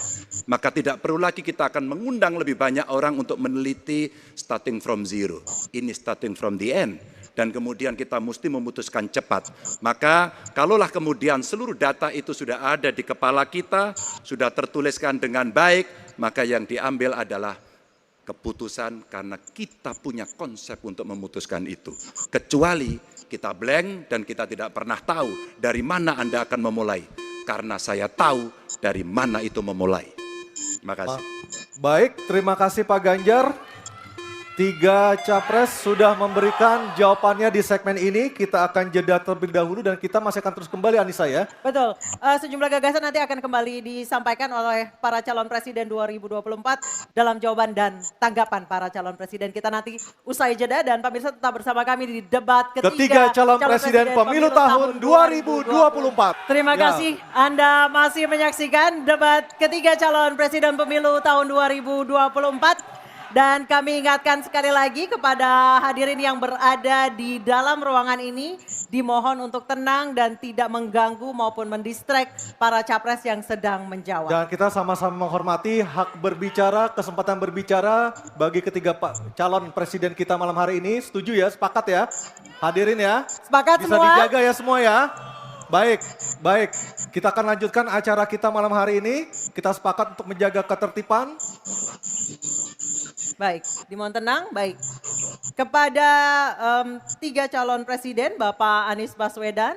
Maka tidak perlu lagi kita akan mengundang lebih banyak orang untuk meneliti starting from zero. Ini starting from the end. Dan kemudian kita mesti memutuskan cepat. Maka kalaulah kemudian seluruh data itu sudah ada di kepala kita, sudah tertuliskan dengan baik, maka yang diambil adalah keputusan karena kita punya konsep untuk memutuskan itu. Kecuali kita blank dan kita tidak pernah tahu dari mana Anda akan memulai. Karena saya tahu dari mana itu memulai. Terima kasih. Baik, terima kasih Pak Ganjar. Tiga capres sudah memberikan jawabannya di segmen ini. Kita akan jeda terlebih dahulu dan kita masih akan terus kembali Anissa ya. Betul, sejumlah gagasan nanti akan kembali disampaikan oleh para calon presiden 2024 dalam jawaban dan tanggapan para calon presiden kita nanti usai jeda dan pemirsa tetap bersama kami di debat Ketiga calon presiden pemilu tahun 2024. Terima Ya. kasih Anda masih menyaksikan debat ketiga calon presiden pemilu tahun 2024. Dan kami ingatkan sekali lagi kepada hadirin yang berada di dalam ruangan ini, dimohon untuk tenang dan tidak mengganggu maupun mendistract para capres yang sedang menjawab. Dan kita sama-sama menghormati hak berbicara, kesempatan berbicara bagi ketiga calon presiden kita malam hari ini. Setuju ya, sepakat ya? Hadirin ya. Sepakat Bisa semua? dijaga ya semua ya. Baik, baik. Kita akan lanjutkan acara kita malam hari ini. Kita sepakat untuk menjaga ketertiban. Baik, dimohon tenang. Baik, kepada tiga calon presiden, Bapak Anies Baswedan,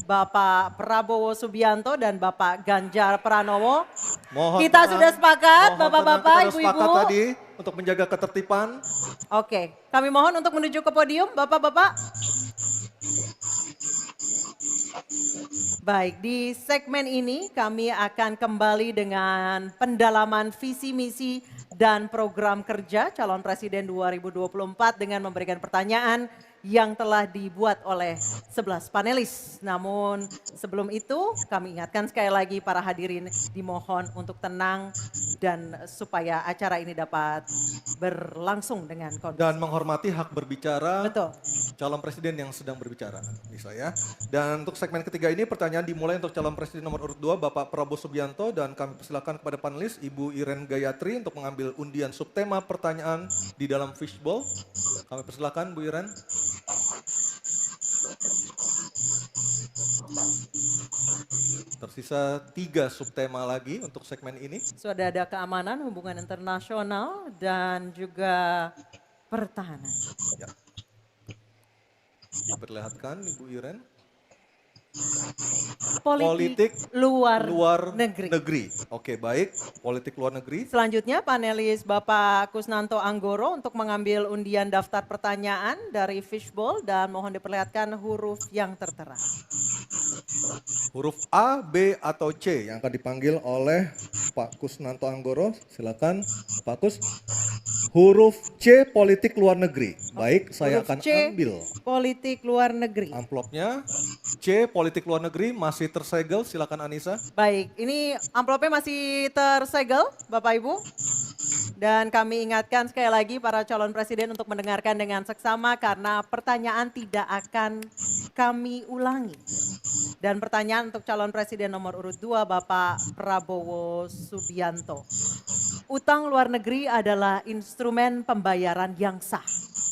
Bapak Prabowo Subianto, dan Bapak Ganjar Pranowo. Mohon Kita tenang. sudah sepakat, Mohon Bapak-bapak, tenang, kita sudah Ibu-ibu. sepakat tadi untuk menjaga ketertiban. Oke, kami mohon untuk menuju ke podium, Bapak-bapak. Baik, di segmen ini kami akan kembali dengan pendalaman visi misi dan program kerja calon presiden 2024 dengan memberikan pertanyaan yang telah dibuat oleh 11 panelis. Namun sebelum itu kami ingatkan sekali lagi para hadirin dimohon untuk tenang dan supaya acara ini dapat berlangsung dengan kondusif. Dan menghormati hak berbicara Betul. calon presiden yang sedang berbicara. Bisa ya. Dan untuk segmen ketiga ini pertanyaan dimulai untuk calon presiden nomor urut 2 Bapak Prabowo Subianto dan kami persilakan kepada panelis Ibu Iren Gayatri untuk mengambil undian subtema pertanyaan di dalam fishbowl. Kami persilakan Bu Iren. Tersisa 3 subtema lagi untuk segmen ini. Sudah ada keamanan, hubungan internasional, dan juga pertahanan. Ya. Diperlihatkan Ibu Iren. Politik luar negeri. Oke, baik. Politik luar negeri. Selanjutnya panelis Bapak Kusnanto Anggoro untuk mengambil undian daftar pertanyaan dari fishbowl dan mohon diperlihatkan huruf yang tertera. Huruf A, B, atau C yang akan dipanggil oleh Pak Kusnanto Anggoro. Silakan Pak Kus. Huruf C, politik luar negeri. Baik, saya Huruf akan C, ambil politik luar negeri. amplopnya. C, politik luar negeri masih tersegel. Silakan Anissa. Baik, ini amplopnya masih tersegel Bapak Ibu. Dan kami ingatkan sekali lagi para calon presiden untuk mendengarkan dengan seksama karena pertanyaan tidak akan kami ulangi. Dan pertanyaan untuk calon presiden nomor urut 2 Bapak Prabowo Subianto. Utang luar negeri adalah instrumen pembayaran yang sah.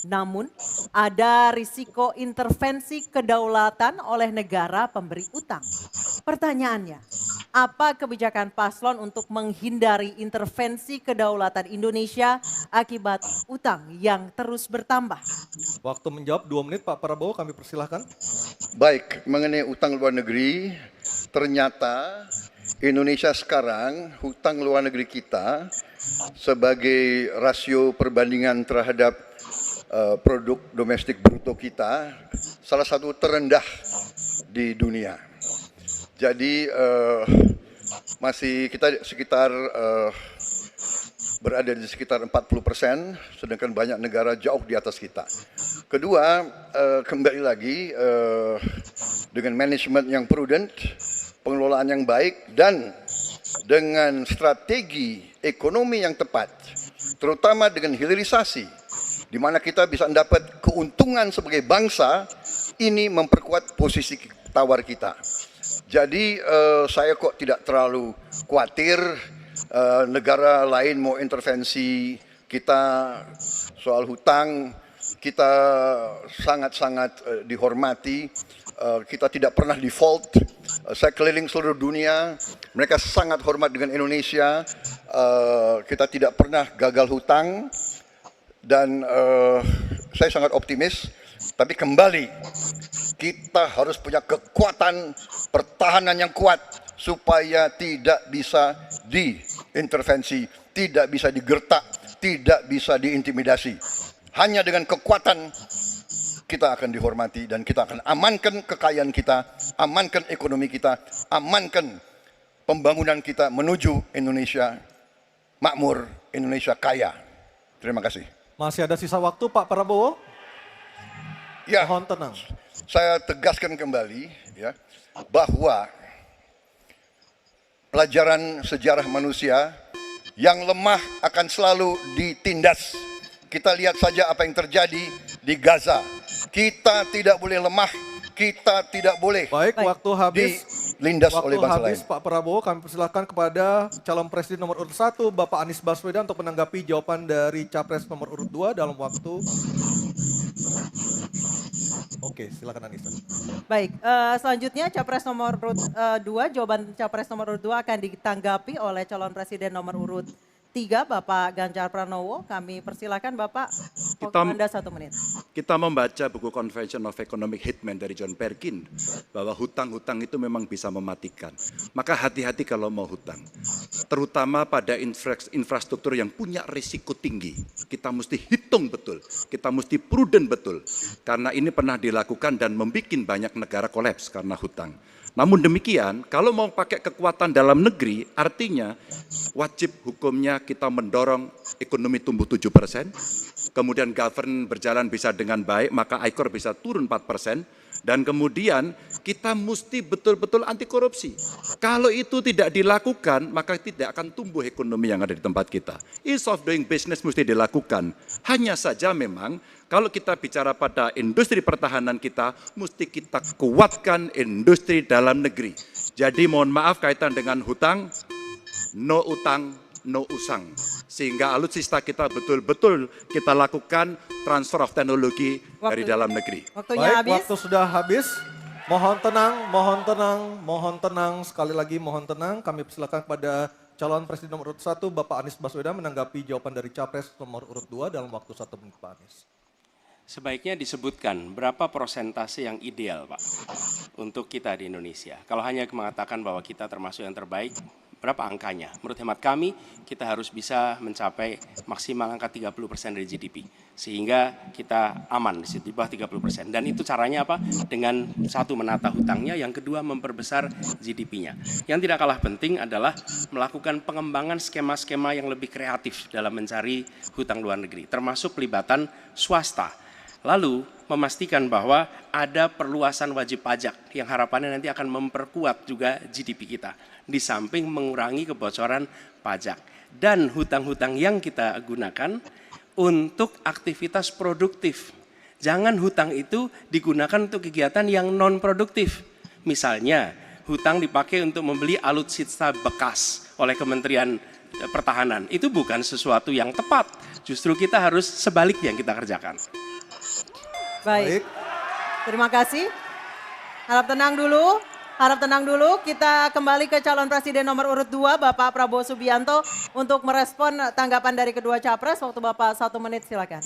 Namun ada risiko intervensi kedaulatan oleh negara pemberi utang. Pertanyaannya, apa kebijakan paslon untuk menghindari intervensi kedaulatan Indonesia akibat utang yang terus bertambah? Waktu menjawab 2 menit Pak Prabowo, kami persilahkan. Baik, mengenai utang luar negeri, ternyata Indonesia sekarang hutang luar negeri kita sebagai rasio perbandingan terhadap produk domestik bruto kita salah satu terendah di dunia. Jadi masih kita sekitar berada di sekitar 40%, sedangkan banyak negara jauh di atas kita. Kedua, kembali lagi dengan manajemen yang prudent, pengelolaan yang baik, dan dengan strategi ekonomi yang tepat, terutama dengan hilirisasi, di mana kita bisa mendapat keuntungan sebagai bangsa, ini memperkuat posisi tawar kita. Jadi saya kok tidak terlalu khawatir negara lain mau intervensi kita soal hutang. Kita sangat-sangat dihormati, kita tidak pernah default. Saya keliling seluruh dunia, mereka sangat hormat dengan Indonesia. Kita tidak pernah gagal hutang dan saya sangat optimis. Tapi kembali, kita harus punya kekuatan pertahanan yang kuat supaya tidak bisa diintervensi, tidak bisa digertak, tidak bisa diintimidasi. Hanya dengan kekuatan kita akan dihormati dan kita akan amankan kekayaan kita, amankan ekonomi kita, amankan pembangunan kita menuju Indonesia makmur, Indonesia kaya. Terima kasih. Masih ada sisa waktu Pak Prabowo? Ya, Mohon tenang. saya tegaskan kembali ya bahwa pelajaran sejarah manusia yang lemah akan selalu ditindas. Kita lihat saja apa yang terjadi di Gaza. Kita tidak boleh lemah, kita tidak boleh Baik, waktu habis. dilindas oleh Waktu bangsa habis lain. Pak Prabowo, kami persilakan kepada calon presiden nomor urut 1 Bapak Anies Baswedan untuk menanggapi jawaban dari capres nomor urut 2 dalam waktu. Oke, silakan Anies. Baik, selanjutnya capres nomor urut 2, jawaban capres nomor urut 2 akan ditanggapi oleh calon presiden nomor urut 3, Bapak Ganjar Pranowo. Kami persilakan Bapak, waktu Anda 1 menit. Kita membaca buku Convention of Economic Hitman dari John Perkin bahwa hutang-hutang itu memang bisa mematikan. Maka hati-hati kalau mau hutang. Terutama pada infrastruktur yang punya risiko tinggi. Kita mesti hitung betul, kita mesti prudent betul. Karena ini pernah dilakukan dan membuat banyak negara kolaps karena hutang. Namun demikian, kalau mau pakai kekuatan dalam negeri, artinya wajib hukumnya kita mendorong ekonomi tumbuh 7%, kemudian govern berjalan bisa dengan baik, maka ICOR bisa turun 4%, dan kemudian kita mesti betul-betul anti korupsi. Kalau itu tidak dilakukan, maka tidak akan tumbuh ekonomi yang ada di tempat kita. Ease of doing business mesti dilakukan. Hanya saja memang kalau kita bicara pada industri pertahanan kita, mesti kita kuatkan industri dalam negeri. Jadi mohon maaf kaitan dengan hutang, no utang, no usang. Sehingga alutsista kita betul-betul kita lakukan transfer of teknologi dari dalam negeri. Waktunya Baik, habis. waktu sudah habis. Mohon tenang, mohon tenang, mohon tenang. Sekali lagi mohon tenang. Kami persilakan kepada calon presiden nomor urut 1 Bapak Anies Baswedan menanggapi jawaban dari capres nomor urut 2 dalam waktu 1 menit Pak Anies. Sebaiknya disebutkan berapa persentase yang ideal, Pak, untuk kita di Indonesia. Kalau hanya mengatakan bahwa kita termasuk yang terbaik, berapa angkanya? Menurut hemat kami, kita harus bisa mencapai maksimal angka 30% dari GDP. Sehingga kita aman di situ, di bawah 30%. Dan itu caranya apa? Dengan satu, menata hutangnya, yang kedua memperbesar GDP-nya. Yang tidak kalah penting adalah melakukan pengembangan skema-skema yang lebih kreatif dalam mencari hutang luar negeri, termasuk pelibatan swasta. Lalu memastikan bahwa ada perluasan wajib pajak yang harapannya nanti akan memperkuat juga GDP kita. Di samping mengurangi kebocoran pajak. Dan hutang-hutang yang kita gunakan untuk aktivitas produktif. Jangan hutang itu digunakan untuk kegiatan yang non-produktif. Misalnya hutang dipakai untuk membeli alutsista bekas oleh Kementerian Pertahanan. Itu bukan sesuatu yang tepat. Justru kita harus sebaliknya yang kita kerjakan. Baik, terima kasih. Harap tenang dulu, harap tenang dulu. Kita kembali ke calon presiden nomor urut 2, Bapak Prabowo Subianto untuk merespon tanggapan dari kedua capres. Waktu Bapak 1 menit, silakan.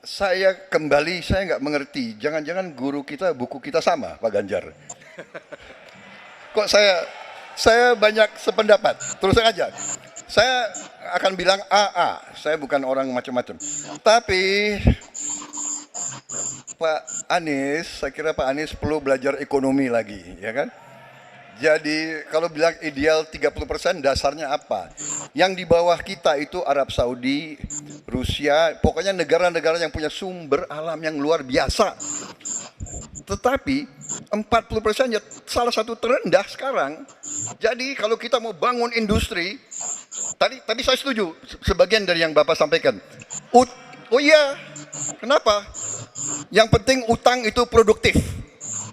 Saya nggak mengerti. Jangan-jangan guru kita, buku kita sama, Pak Ganjar. Kok saya banyak sependapat. Terus aja. Saya akan bilang AA. Saya bukan orang macam-macam. Tapi Pak Anies, saya kira Pak Anies perlu belajar ekonomi lagi, ya kan? Jadi kalau bilang ideal 30%, dasarnya apa? Yang di bawah kita itu Arab Saudi, Rusia, pokoknya negara-negara yang punya sumber alam yang luar biasa. Tetapi 40% ya salah satu terendah sekarang. Jadi kalau kita mau bangun industri, tadi saya setuju sebagian dari yang Bapak sampaikan. Oh iya, kenapa? Yang penting utang itu produktif.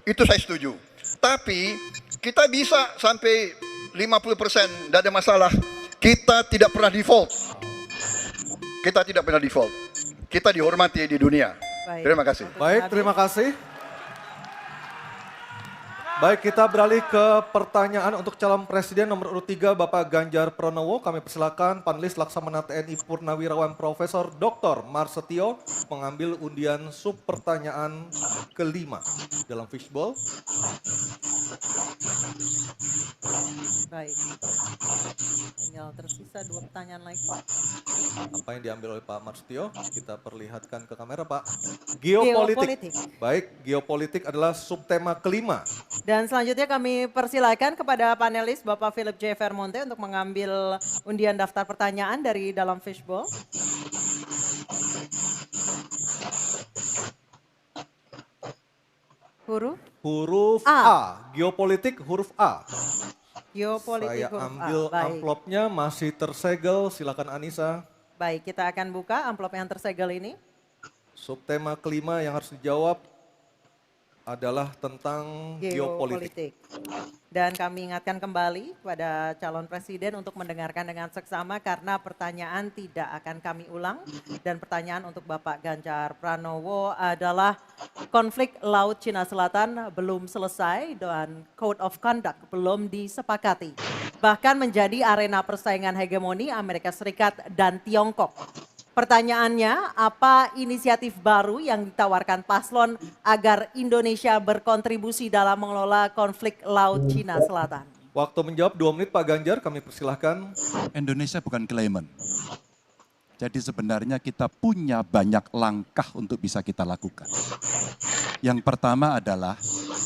Itu saya setuju. Tapi kita bisa sampai 50%, tidak ada masalah. Kita tidak pernah default. Kita tidak pernah default. Kita dihormati di dunia. Baik. Terima kasih. Baik, terima kasih. Baik, kita beralih ke pertanyaan untuk calon presiden nomor urut 3 Bapak Ganjar Pranowo. Kami persilakan panelis Laksamana TNI Purnawirawan Profesor Dr. Marsetio mengambil undian sub pertanyaan kelima dalam fishbowl. Baik. Tinggal tersisa 2 pertanyaan lagi. Apa yang diambil oleh Pak Marstio? Kita perlihatkan ke kamera, Pak. Geopolitik. Baik, geopolitik adalah subtema kelima. Dan selanjutnya kami persilakan kepada panelis Bapak Philip J. Vermonte untuk mengambil undian daftar pertanyaan dari dalam fishbowl. Huruf A. Geopolitik huruf A. Geopolitik Saya huruf A. ambil Baik. amplopnya, masih tersegel. Silakan Anissa. Baik, kita akan buka amplop yang tersegel ini. Subtema kelima yang harus dijawab adalah tentang geopolitik. Dan kami ingatkan kembali kepada calon presiden untuk mendengarkan dengan seksama karena pertanyaan tidak akan kami ulang. Dan pertanyaan untuk Bapak Ganjar Pranowo adalah konflik Laut Cina Selatan belum selesai dan Code of Conduct belum disepakati. Bahkan menjadi arena persaingan hegemoni Amerika Serikat dan Tiongkok. Pertanyaannya, apa inisiatif baru yang ditawarkan paslon agar Indonesia berkontribusi dalam mengelola konflik Laut Cina Selatan? Waktu menjawab 2 menit Pak Ganjar, kami persilahkan. Indonesia bukan claimant. Jadi sebenarnya kita punya banyak langkah untuk bisa kita lakukan. Yang pertama adalah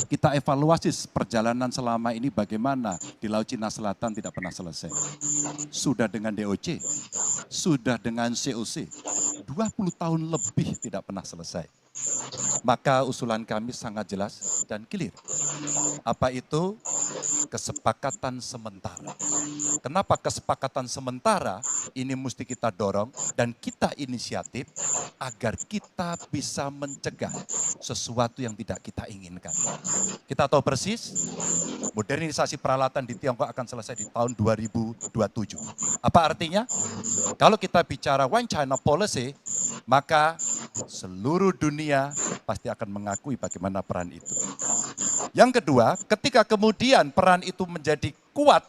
kita evaluasi perjalanan selama ini bagaimana di Laut Cina Selatan tidak pernah selesai. Sudah dengan DOC, sudah dengan COC, 20 tahun lebih tidak pernah selesai. Maka usulan kami sangat jelas dan clear. Apa itu? Kesepakatan sementara. Kenapa kesepakatan sementara? Ini mesti kita dorong dan kita inisiatif agar kita bisa mencegah sesuatu yang tidak kita inginkan. Kita tahu persis, modernisasi peralatan di Tiongkok akan selesai di tahun 2027. Apa artinya? Kalau kita bicara One China Policy, maka seluruh dunia pasti akan mengakui bagaimana peran itu. Yang kedua, ketika kemudian peran itu menjadi kuat,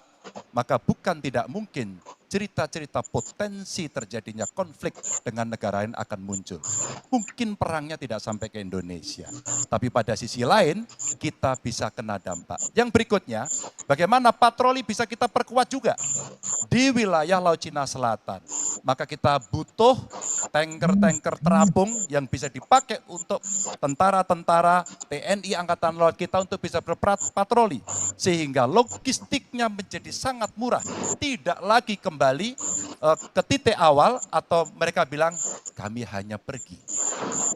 maka bukan tidak mungkin cerita-cerita potensi terjadinya konflik dengan negara lain akan muncul. Mungkin perangnya tidak sampai ke Indonesia, tapi pada sisi lain kita bisa kena dampak. Yang berikutnya, bagaimana patroli bisa kita perkuat juga di wilayah Laut Cina Selatan. Maka kita butuh tanker-tanker terapung yang bisa dipakai untuk tentara-tentara TNI Angkatan Laut kita untuk bisa berpatroli. Sehingga logistiknya menjadi sangat murah. Tidak lagi kembali ke titik awal atau mereka bilang kami hanya pergi.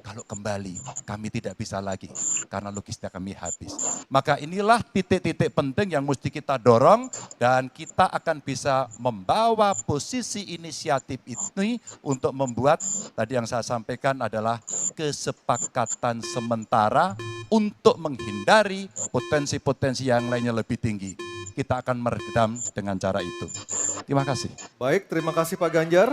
Kalau kembali kami tidak bisa lagi karena logistik kami habis. Maka inilah titik-titik penting yang mesti kita dorong dan kita akan bisa membawa posisi inisiatif ini untuk membuat tadi yang saya sampaikan adalah kesepakatan sementara untuk menghindari potensi-potensi yang lainnya lebih tinggi. Kita akan meredam dengan cara itu. Terima kasih. Baik, terima kasih Pak Ganjar.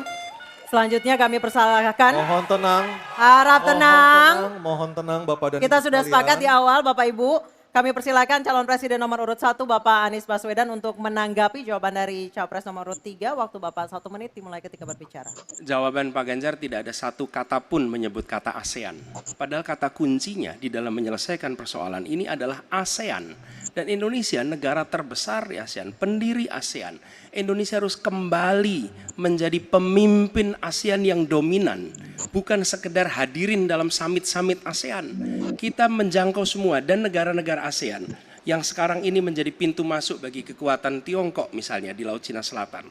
Selanjutnya kami persilahkan. Mohon tenang. Harap tenang. Mohon tenang Bapak dan Kita Ibu sudah sekalian. sepakat di awal Bapak Ibu. Kami persilakan calon presiden nomor urut 1 Bapak Anies Baswedan untuk menanggapi jawaban dari capres nomor urut 3. Waktu Bapak 1 menit dimulai ketika berbicara. Jawaban Pak Ganjar tidak ada satu kata pun menyebut kata ASEAN. Padahal kata kuncinya di dalam menyelesaikan persoalan ini adalah ASEAN. Dan Indonesia negara terbesar di ASEAN, pendiri ASEAN. Indonesia harus kembali menjadi pemimpin ASEAN yang dominan. Bukan sekedar hadirin dalam summit-summit ASEAN. Kita menjangkau semua dan negara-negara ASEAN yang sekarang ini menjadi pintu masuk bagi kekuatan Tiongkok misalnya di Laut Cina Selatan.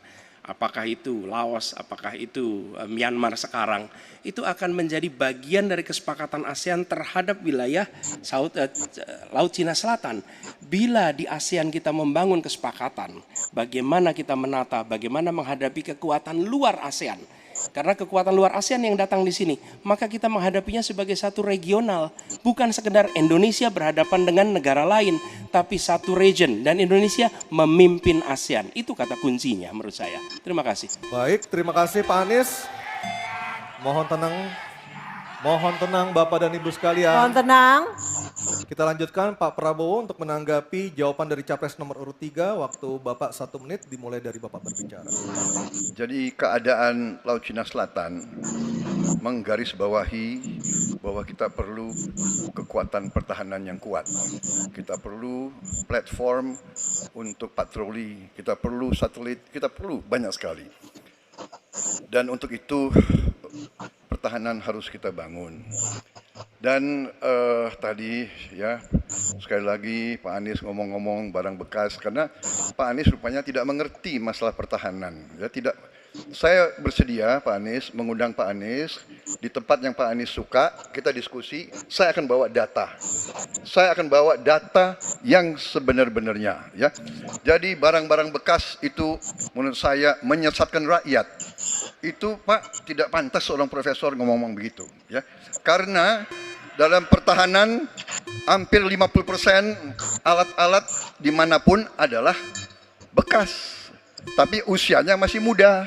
Apakah itu Laos, apakah itu Myanmar sekarang, itu akan menjadi bagian dari kesepakatan ASEAN terhadap wilayah Laut Cina Selatan. Bila di ASEAN kita membangun kesepakatan, bagaimana kita menata, bagaimana menghadapi kekuatan luar ASEAN. Karena kekuatan luar ASEAN yang datang di sini, maka kita menghadapinya sebagai satu regional. Bukan sekedar Indonesia berhadapan dengan negara lain, tapi satu region. Dan Indonesia memimpin ASEAN. Itu kata kuncinya menurut saya. Terima kasih. Baik, terima kasih Pak Anies. Mohon tenang. Mohon tenang Bapak dan Ibu sekalian. Mohon tenang. Kita lanjutkan Pak Prabowo untuk menanggapi jawaban dari capres nomor urut 3. Waktu Bapak 1 menit dimulai dari Bapak berbicara. Jadi keadaan Laut Cina Selatan menggarisbawahi bahwa kita perlu kekuatan pertahanan yang kuat. Kita perlu platform untuk patroli, kita perlu satelit, kita perlu banyak sekali. Dan untuk itu pertahanan harus kita bangun. Dan tadi ya sekali lagi Pak Anies ngomong-ngomong barang bekas, karena Pak Anies rupanya tidak mengerti masalah pertahanan. Ya, tidak. Saya bersedia Pak Anies mengundang Pak Anies di tempat yang Pak Anies suka, kita diskusi. Saya akan bawa data. Saya akan bawa data yang sebenar-benarnya. Ya, jadi barang-barang bekas itu menurut saya menyesatkan rakyat. Itu Pak tidak pantas seorang profesor ngomong-ngomong begitu. Ya, karena dalam pertahanan hampir 50% alat-alat dimanapun adalah bekas, tapi usianya masih muda.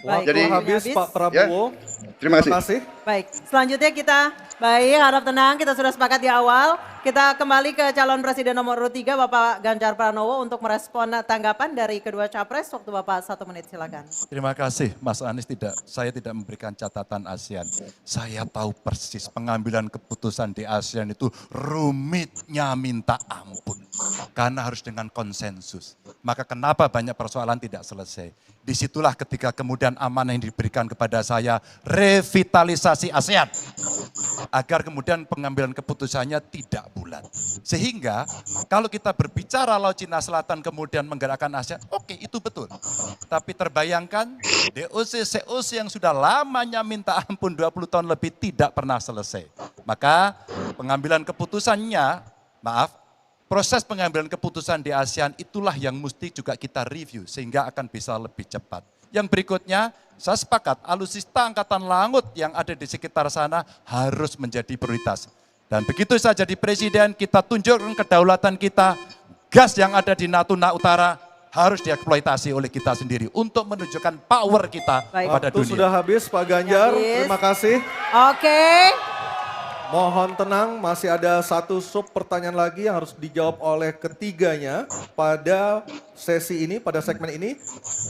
Baik, Jadi Jadi- habis Pak Prabowo. Terima kasih. Baik, selanjutnya kita, baik harap tenang, kita sudah sepakat di awal. Kita kembali ke calon presiden nomor urut 3 Bapak Ganjar Pranowo untuk merespon tanggapan dari kedua capres. Waktu Bapak 1 menit silakan. Terima kasih Mas Anies, saya tidak memberikan catatan ASEAN. Saya tahu persis pengambilan keputusan di ASEAN itu rumitnya minta ampun. Karena harus dengan konsensus. Maka kenapa banyak persoalan tidak selesai. Disitulah ketika kemudian amanah yang diberikan kepada saya, revitalisasi ASEAN. Agar kemudian pengambilan keputusannya tidak bulat. Sehingga kalau kita berbicara Laut Cina Selatan kemudian menggerakkan ASEAN, oke itu betul. Tapi terbayangkan DOC, COC yang sudah lamanya minta ampun 20 tahun lebih tidak pernah selesai. Maka pengambilan keputusannya, proses pengambilan keputusan di ASEAN itulah yang mesti juga kita review sehingga akan bisa lebih cepat. Yang berikutnya, saya sepakat alutsista angkatan laut yang ada di sekitar sana harus menjadi prioritas. Dan begitu saya jadi presiden, kita tunjukkan kedaulatan kita, gas yang ada di Natuna Utara harus dieksploitasi oleh kita sendiri untuk menunjukkan power kita Baik. pada Waktu dunia. sudah habis Pak Ganjar, Habis. terima kasih. Oke, Mohon tenang, masih ada satu sub pertanyaan lagi yang harus dijawab oleh ketiganya pada sesi ini, pada segmen ini.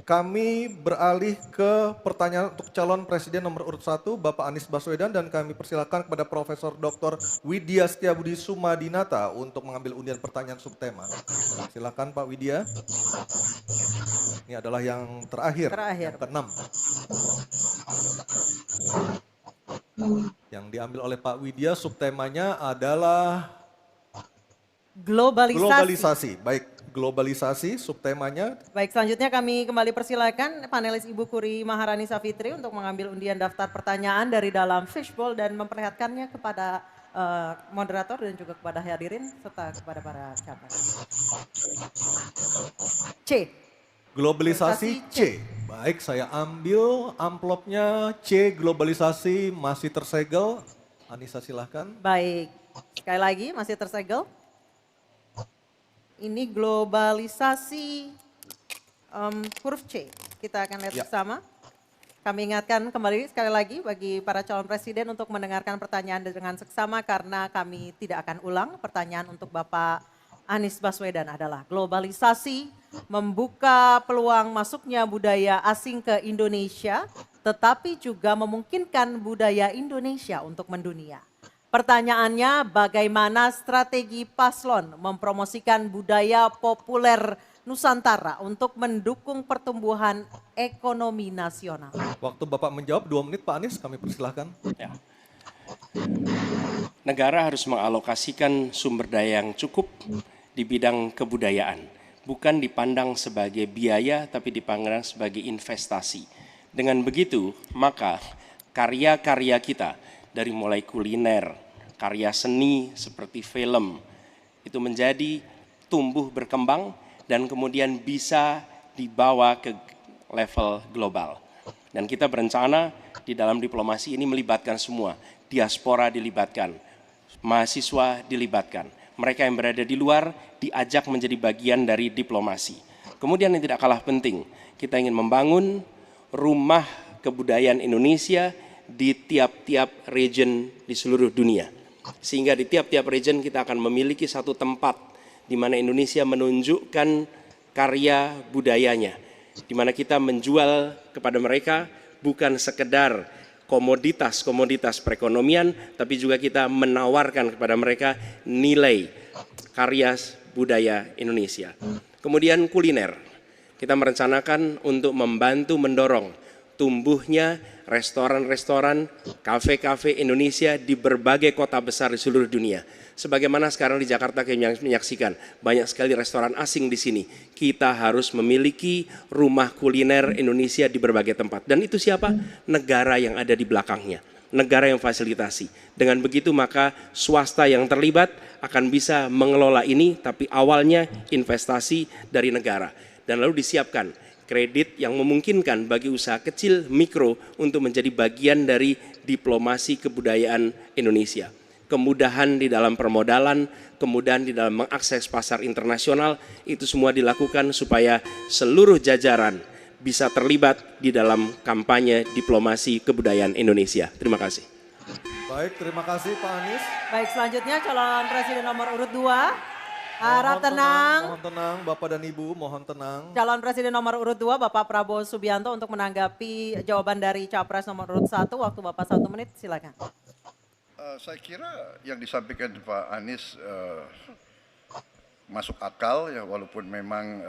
Kami beralih ke pertanyaan untuk calon presiden nomor urut 1, Bapak Anies Baswedan, dan kami persilakan kepada Profesor Dr. Widya Setiabudi Sumadinata untuk mengambil undian pertanyaan subtema. Silakan Pak Widya. Ini adalah yang terakhir. Terakhir. Yang ke-6. Yang diambil oleh Pak Widya, subtemanya adalah globalisasi. Baik, globalisasi subtemanya. baik selanjutnya kami kembali persilakan panelis Ibu Kuri Maharani Savitri untuk mengambil undian daftar pertanyaan dari dalam fishbowl dan memperlihatkannya kepada moderator dan juga kepada hadirin serta kepada para capres. C. Globalisasi C. Baik, saya ambil amplopnya C, globalisasi masih tersegel. Anissa silahkan. Baik, sekali lagi masih tersegel. Ini globalisasi huruf C. Kita akan lihat Ya. bersama. Kami ingatkan kembali sekali lagi bagi para calon presiden untuk mendengarkan pertanyaan dengan seksama karena kami tidak akan ulang. Pertanyaan untuk Bapak Anies Baswedan adalah globalisasi membuka peluang masuknya budaya asing ke Indonesia, tetapi juga memungkinkan budaya Indonesia untuk mendunia. Pertanyaannya, bagaimana strategi paslon mempromosikan budaya populer Nusantara untuk mendukung pertumbuhan ekonomi nasional? Waktu Bapak menjawab 2 menit Pak Anies, kami persilahkan. Ya. Negara harus mengalokasikan sumber daya yang cukup di bidang kebudayaan, bukan dipandang sebagai biaya tapi dipandang sebagai investasi. Dengan begitu, maka karya-karya kita dari mulai kuliner, karya seni seperti film itu menjadi tumbuh berkembang dan kemudian bisa dibawa ke level global. Dan kita berencana di dalam diplomasi ini melibatkan semua, diaspora dilibatkan, mahasiswa dilibatkan, mereka yang berada di luar diajak menjadi bagian dari diplomasi. Kemudian yang tidak kalah penting, kita ingin membangun rumah kebudayaan Indonesia di tiap-tiap region di seluruh dunia. Sehingga di tiap-tiap region kita akan memiliki satu tempat di mana Indonesia menunjukkan karya budayanya, di mana kita menjual kepada mereka bukan sekedar komoditas-komoditas perekonomian, tapi juga kita menawarkan kepada mereka nilai karya budaya Indonesia. Kemudian kuliner, kita merencanakan untuk membantu mendorong tumbuhnya restoran-restoran, kafe-kafe Indonesia di berbagai kota besar di seluruh dunia. Sebagaimana sekarang di Jakarta kita menyaksikan banyak sekali restoran asing di sini. Kita harus memiliki rumah kuliner Indonesia di berbagai tempat. Dan itu siapa? Negara yang ada di belakangnya. Negara yang fasilitasi. Dengan begitu maka swasta yang terlibat akan bisa mengelola ini, tapi awalnya investasi dari negara. Dan lalu disiapkan kredit yang memungkinkan bagi usaha kecil mikro untuk menjadi bagian dari diplomasi kebudayaan Indonesia. Kemudahan di dalam permodalan, kemudahan di dalam mengakses pasar internasional, itu semua dilakukan supaya seluruh jajaran bisa terlibat di dalam kampanye diplomasi kebudayaan Indonesia. Terima kasih. Baik, terima kasih Pak Anies. Baik, selanjutnya calon presiden nomor urut 2. Harap tenang. Mohon tenang, Bapak dan Ibu, mohon tenang. Calon presiden nomor urut 2 Bapak Prabowo Subianto untuk menanggapi jawaban dari capres nomor urut 1. Waktu Bapak 1 menit, silakan. Saya kira yang disampaikan Pak Anies masuk akal ya, walaupun memang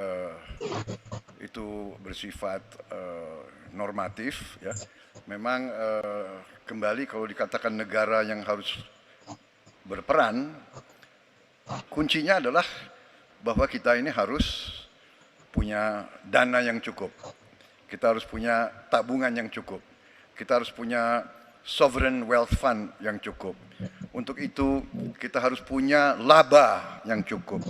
itu bersifat normatif ya. Memang kembali kalau dikatakan negara yang harus berperan, kuncinya adalah bahwa kita ini harus punya dana yang cukup. Kita harus punya tabungan yang cukup. Kita harus punya sovereign wealth fund yang cukup. Untuk itu kita harus punya laba yang cukup.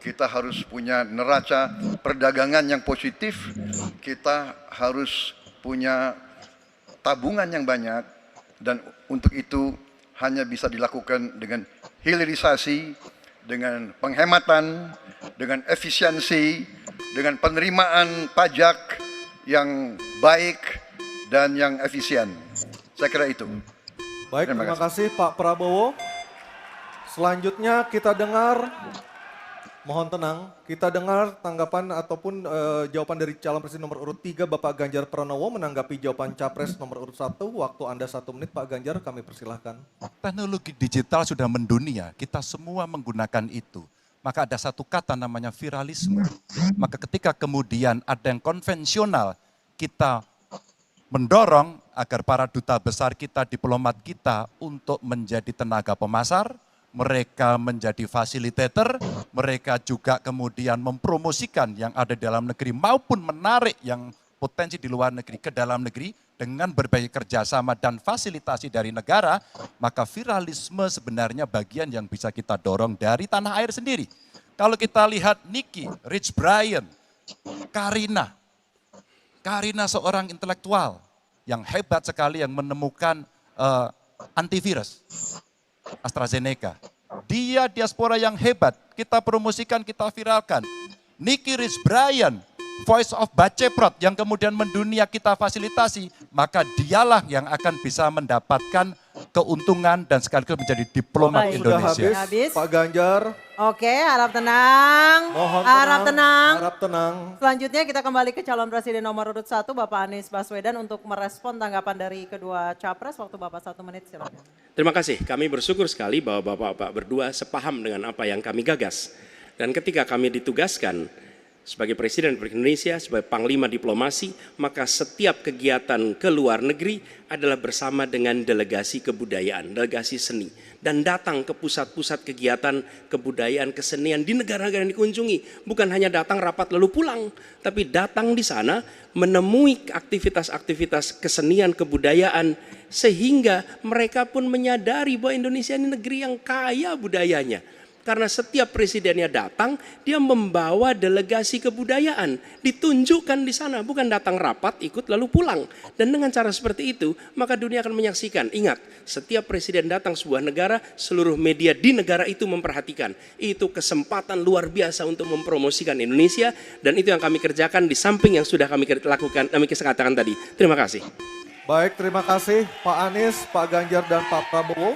Kita harus punya neraca perdagangan yang positif. Kita harus punya tabungan yang banyak. Dan untuk itu hanya bisa dilakukan dengan hilirisasi, dengan penghematan, dengan efisiensi, dengan penerimaan pajak yang baik dan yang efisien. Saya kira itu. Baik, terima kasih Pak Prabowo. Selanjutnya kita dengar, mohon tenang, kita dengar tanggapan ataupun jawaban dari calon presiden nomor urut 3 Bapak Ganjar Pranowo menanggapi jawaban capres nomor urut 1. Waktu Anda 1 menit Pak Ganjar, kami persilahkan. Teknologi digital sudah mendunia, kita semua menggunakan itu. Maka ada satu kata namanya viralisme. Maka ketika kemudian ada yang konvensional, kita mendorong agar para duta besar kita, diplomat kita untuk menjadi tenaga pemasar, mereka menjadi fasilitator, mereka juga kemudian mempromosikan yang ada di dalam negeri maupun menarik yang potensi di luar negeri ke dalam negeri dengan berbagai kerjasama dan fasilitasi dari negara, maka viralisme sebenarnya bagian yang bisa kita dorong dari tanah air sendiri. Kalau kita lihat Nicky, Rich Brian, Karina seorang intelektual yang hebat sekali yang menemukan antivirus AstraZeneca. Dia diaspora yang hebat, kita promosikan, kita viralkan. Nicky Rich Brian, Voice of Baceprot yang kemudian mendunia kita fasilitasi, maka dialah yang akan bisa mendapatkan keuntungan dan sekaligus menjadi diplomat Baik. Sudah Indonesia. Habis. Pak Ganjar. Oke, harap tenang. Mohon Harap tenang. Harap tenang. Selanjutnya kita kembali ke calon presiden nomor urut 1 Bapak Anies Baswedan untuk merespon tanggapan dari kedua capres. Waktu Bapak 1 menit, silakan. Terima kasih, kami bersyukur sekali bahwa Bapak-Bapak berdua sepaham dengan apa yang kami gagas. Dan ketika kami ditugaskan sebagai Presiden Republik Indonesia, sebagai Panglima Diplomasi, maka setiap kegiatan ke luar negeri adalah bersama dengan delegasi kebudayaan, delegasi seni. Dan datang ke pusat-pusat kegiatan kebudayaan, kesenian di negara-negara yang dikunjungi. Bukan hanya datang rapat lalu pulang, tapi datang di sana menemui aktivitas-aktivitas kesenian, kebudayaan, sehingga mereka pun menyadari bahwa Indonesia ini negeri yang kaya budayanya. Karena setiap presidennya datang, dia membawa delegasi kebudayaan. Ditunjukkan di sana, bukan datang rapat, ikut lalu pulang. Dan dengan cara seperti itu, maka dunia akan menyaksikan. Ingat, setiap presiden datang sebuah negara, seluruh media di negara itu memperhatikan. Itu kesempatan luar biasa untuk mempromosikan Indonesia. Dan itu yang kami kerjakan di samping yang sudah kami lakukan, kami katakan tadi. Terima kasih. Baik, terima kasih Pak Anies, Pak Ganjar, dan Pak Prabowo.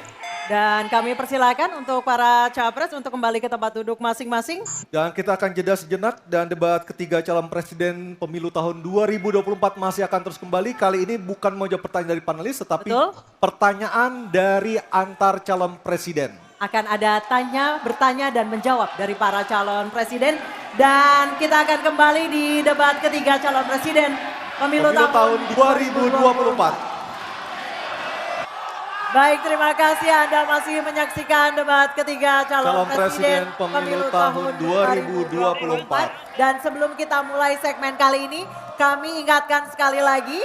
Dan kami persilakan untuk para capres untuk kembali ke tempat duduk masing-masing. Dan kita akan jeda sejenak dan debat ketiga calon presiden pemilu tahun 2024 masih akan terus kembali. Kali ini bukan mau jawab pertanyaan dari panelis tetapi Betul. pertanyaan dari antar calon presiden. Akan ada bertanya dan menjawab dari para calon presiden. Dan kita akan kembali di debat ketiga calon presiden pemilu Tahun 2024. Baik, terima kasih Anda masih menyaksikan debat ketiga calon presiden pemilu tahun 2024. Dan sebelum kita mulai segmen kali ini, kami ingatkan sekali lagi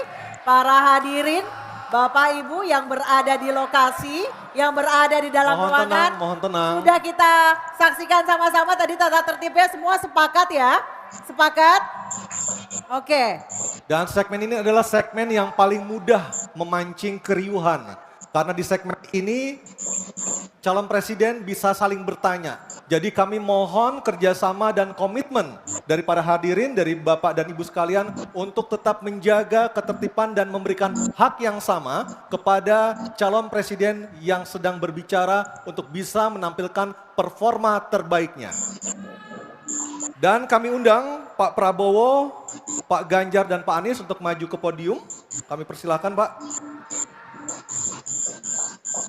para hadirin, Bapak Ibu yang berada di lokasi, yang berada di dalam ruangan. Mohon tenang. Sudah kita saksikan sama-sama tadi tata tertibnya, semua sepakat ya? Sepakat? Oke. Dan segmen ini adalah segmen yang paling mudah memancing keriuhan. Karena di segmen ini calon presiden bisa saling bertanya. Jadi kami mohon kerjasama dan komitmen dari para hadirin, dari Bapak dan Ibu sekalian untuk tetap menjaga ketertiban dan memberikan hak yang sama kepada calon presiden yang sedang berbicara untuk bisa menampilkan performa terbaiknya. Dan kami undang Pak Prabowo, Pak Ganjar dan Pak Anies untuk maju ke podium. Kami persilahkan Pak.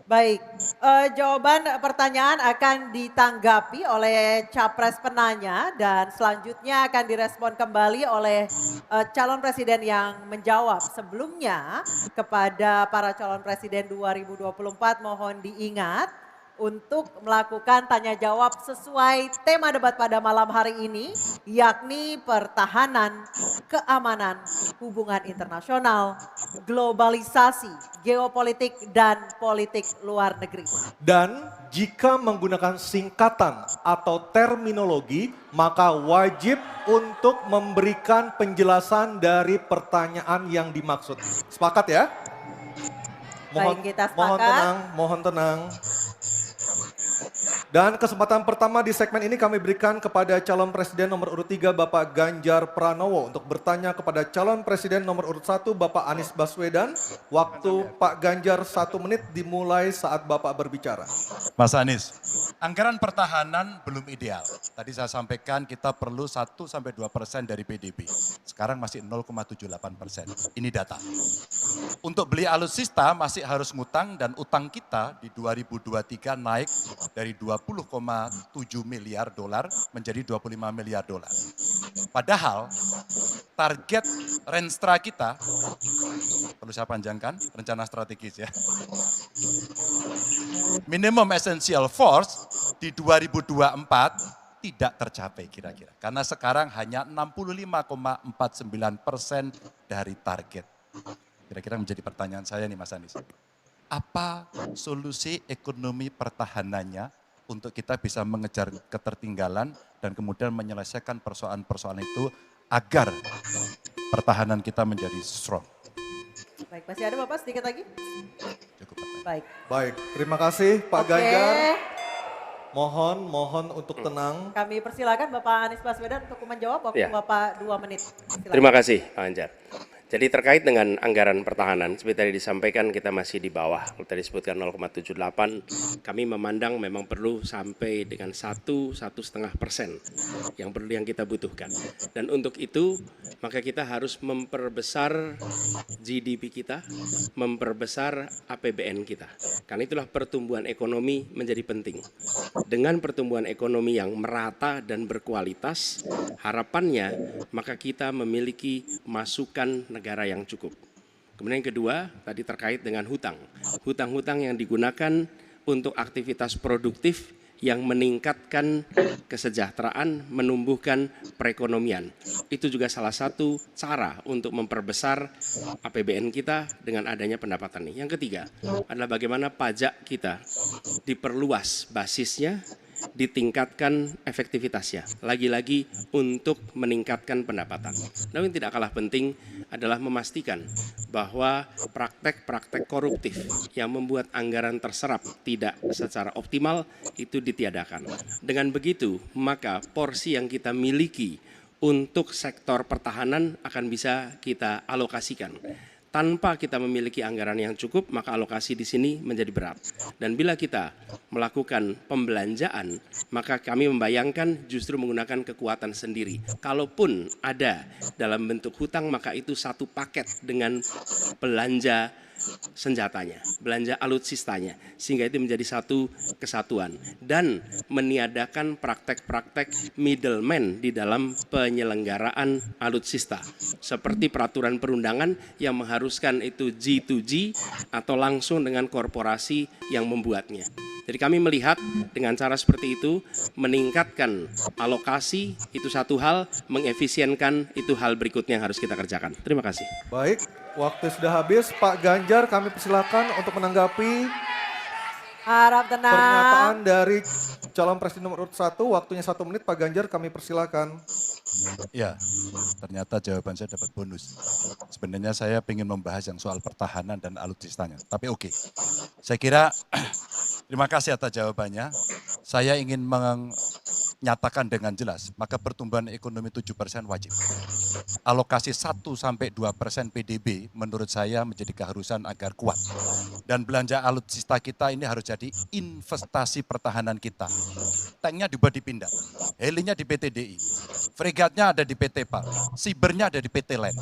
Baik, jawaban pertanyaan akan ditanggapi oleh capres penanya dan selanjutnya akan direspon kembali oleh calon presiden yang menjawab. Sebelumnya kepada para calon presiden 2024 mohon diingat untuk melakukan tanya jawab sesuai tema debat pada malam hari ini, yakni pertahanan, keamanan, hubungan internasional, globalisasi, geopolitik, dan politik luar negeri. Dan jika menggunakan singkatan atau terminologi, maka wajib untuk memberikan penjelasan dari pertanyaan yang dimaksud. Sepakat ya? Baik, kita sepakat. Mohon tenang. Dan kesempatan pertama di segmen ini kami berikan kepada calon presiden nomor urut 3 Bapak Ganjar Pranowo untuk bertanya kepada calon presiden nomor urut 1 Bapak Anies Baswedan. Waktu Pak Ganjar 1 menit dimulai saat Bapak berbicara. Mas Anies, anggaran pertahanan belum ideal. Tadi saya sampaikan kita perlu 1-2% dari PDB. Sekarang masih 0,78%. Ini data. Untuk beli alutsista masih harus ngutang dan utang kita di 2023 naik dari 20,7 miliar dolar menjadi 25 miliar dolar. Padahal target Renstra kita, perlu saya panjangkan, rencana strategis ya. Minimum essential force di 2024 tidak tercapai kira-kira. Karena sekarang hanya 65,49% dari target. Kira-kira menjadi pertanyaan saya nih Mas Anies. Apa solusi ekonomi pertahanannya untuk kita bisa mengejar ketertinggalan dan kemudian menyelesaikan persoalan-persoalan itu agar pertahanan kita menjadi strong. Baik, masih ada Bapak sedikit lagi? Cukup Pak. Baik. Baik, terima kasih Pak Oke. Ganjar. Mohon untuk tenang. Kami persilakan Bapak Anies Baswedan untuk menjawab waktu Ya. Bapak 2 menit. Silakan. Terima kasih Pak Anjar. Jadi terkait dengan anggaran pertahanan, seperti tadi disampaikan kita masih di bawah. Kalau tadi disebutkan 0,78, kami memandang memang perlu sampai dengan 1,5% yang kita butuhkan. Dan untuk itu maka kita harus memperbesar GDP kita, memperbesar APBN kita. Karena itulah pertumbuhan ekonomi menjadi penting. Dengan pertumbuhan ekonomi yang merata dan berkualitas, harapannya maka kita memiliki masukan negara yang cukup. Kemudian yang kedua, tadi terkait dengan hutang. Hutang-hutang yang digunakan untuk aktivitas produktif yang meningkatkan kesejahteraan, menumbuhkan perekonomian. Itu juga salah satu cara untuk memperbesar APBN kita dengan adanya pendapatan ini. Yang ketiga adalah bagaimana pajak kita diperluas basisnya, ditingkatkan efektivitasnya, lagi-lagi untuk meningkatkan pendapatan. Namun tidak kalah penting adalah memastikan bahwa praktek-praktek koruptif yang membuat anggaran terserap tidak secara optimal itu ditiadakan. Dengan begitu, maka porsi yang kita miliki untuk sektor pertahanan akan bisa kita alokasikan Tanpa kita memiliki anggaran yang cukup, maka alokasi di sini menjadi berat. Dan bila kita melakukan pembelanjaan, maka kami membayangkan justru menggunakan kekuatan sendiri. Kalaupun ada dalam bentuk hutang, maka itu satu paket dengan belanja senjatanya, belanja alutsistanya, sehingga itu menjadi satu kesatuan dan meniadakan praktek-praktek middleman di dalam penyelenggaraan alutsista seperti peraturan perundangan yang mengharuskan itu G2G atau langsung dengan korporasi yang membuatnya. Jadi kami melihat dengan cara seperti itu meningkatkan alokasi itu satu hal, mengefisienkan itu hal berikutnya yang harus kita kerjakan. Terima kasih. Baik, waktu sudah habis. Pak Ganjar, kami persilakan untuk menanggapi Harap tenang. pernyataan dari calon presiden nomor urut 1. Waktunya 1 menit, Pak Ganjar, kami persilakan. Ya, ternyata jawaban saya dapat bonus. Sebenarnya saya ingin membahas yang soal pertahanan dan alutsistanya. Tapi oke, saya kira terima kasih atas jawabannya. Saya ingin menyatakan dengan jelas, maka pertumbuhan ekonomi 7% wajib. Alokasi 1-2% PDB menurut saya menjadi keharusan agar kuat. Dan belanja alutsista kita ini harus jadi investasi pertahanan kita. Tanknya dibuat di Pindad, helinya di PT DI, fregatnya ada di PT PAL, sibernya ada di PT LEN.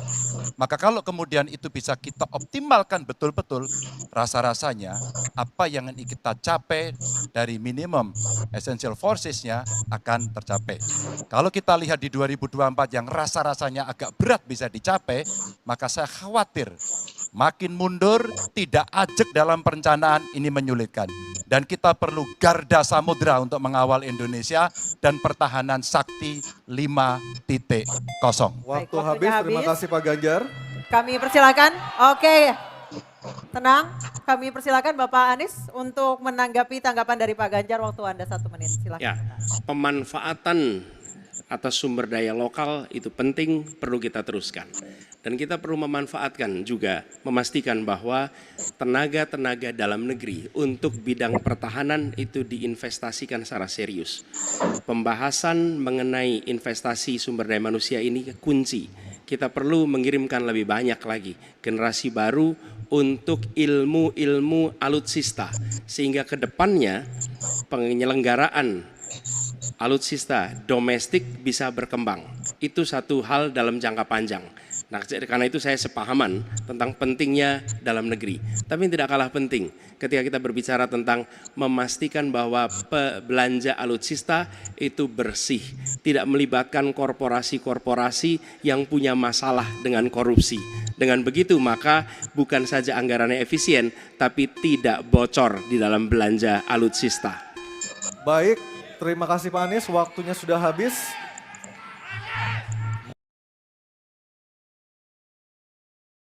Maka kalau kemudian itu bisa kita optimalkan betul-betul, rasa-rasanya apa yang ingin kita capai dari minimum essential forces-nya akan tercapai. Kalau kita lihat di 2024 yang rasa-rasanya agak berat bisa dicapai, maka saya khawatir makin mundur, tidak ajak dalam perencanaan, ini menyulitkan. Dan kita perlu garda samudra untuk mengawal Indonesia dan pertahanan sakti 5.0. Waktu habis, terima kasih Pak Ganjar. Kami persilakan. Oke. Tenang, kami persilakan Bapak Anies untuk menanggapi tanggapan dari Pak Ganjar. Waktu Anda 1 menit, silakan. Ya, pemanfaatan atas sumber daya lokal itu penting, perlu kita teruskan. Dan kita perlu memanfaatkan juga, memastikan bahwa tenaga-tenaga dalam negeri untuk bidang pertahanan itu diinvestasikan secara serius. Pembahasan mengenai investasi sumber daya manusia ini kunci. Kita perlu mengirimkan lebih banyak lagi generasi baru untuk ilmu-ilmu alutsista. Sehingga ke depannya penyelenggaraan alutsista domestik bisa berkembang. Itu satu hal dalam jangka panjang. Nah, karena itu saya sepahaman tentang pentingnya dalam negeri. Tapi tidak kalah penting ketika kita berbicara tentang memastikan bahwa belanja alutsista itu bersih, tidak melibatkan korporasi-korporasi yang punya masalah dengan korupsi. Dengan begitu maka bukan saja anggarannya efisien, tapi tidak bocor di dalam belanja alutsista. Baik, terima kasih Pak Anies, waktunya sudah habis.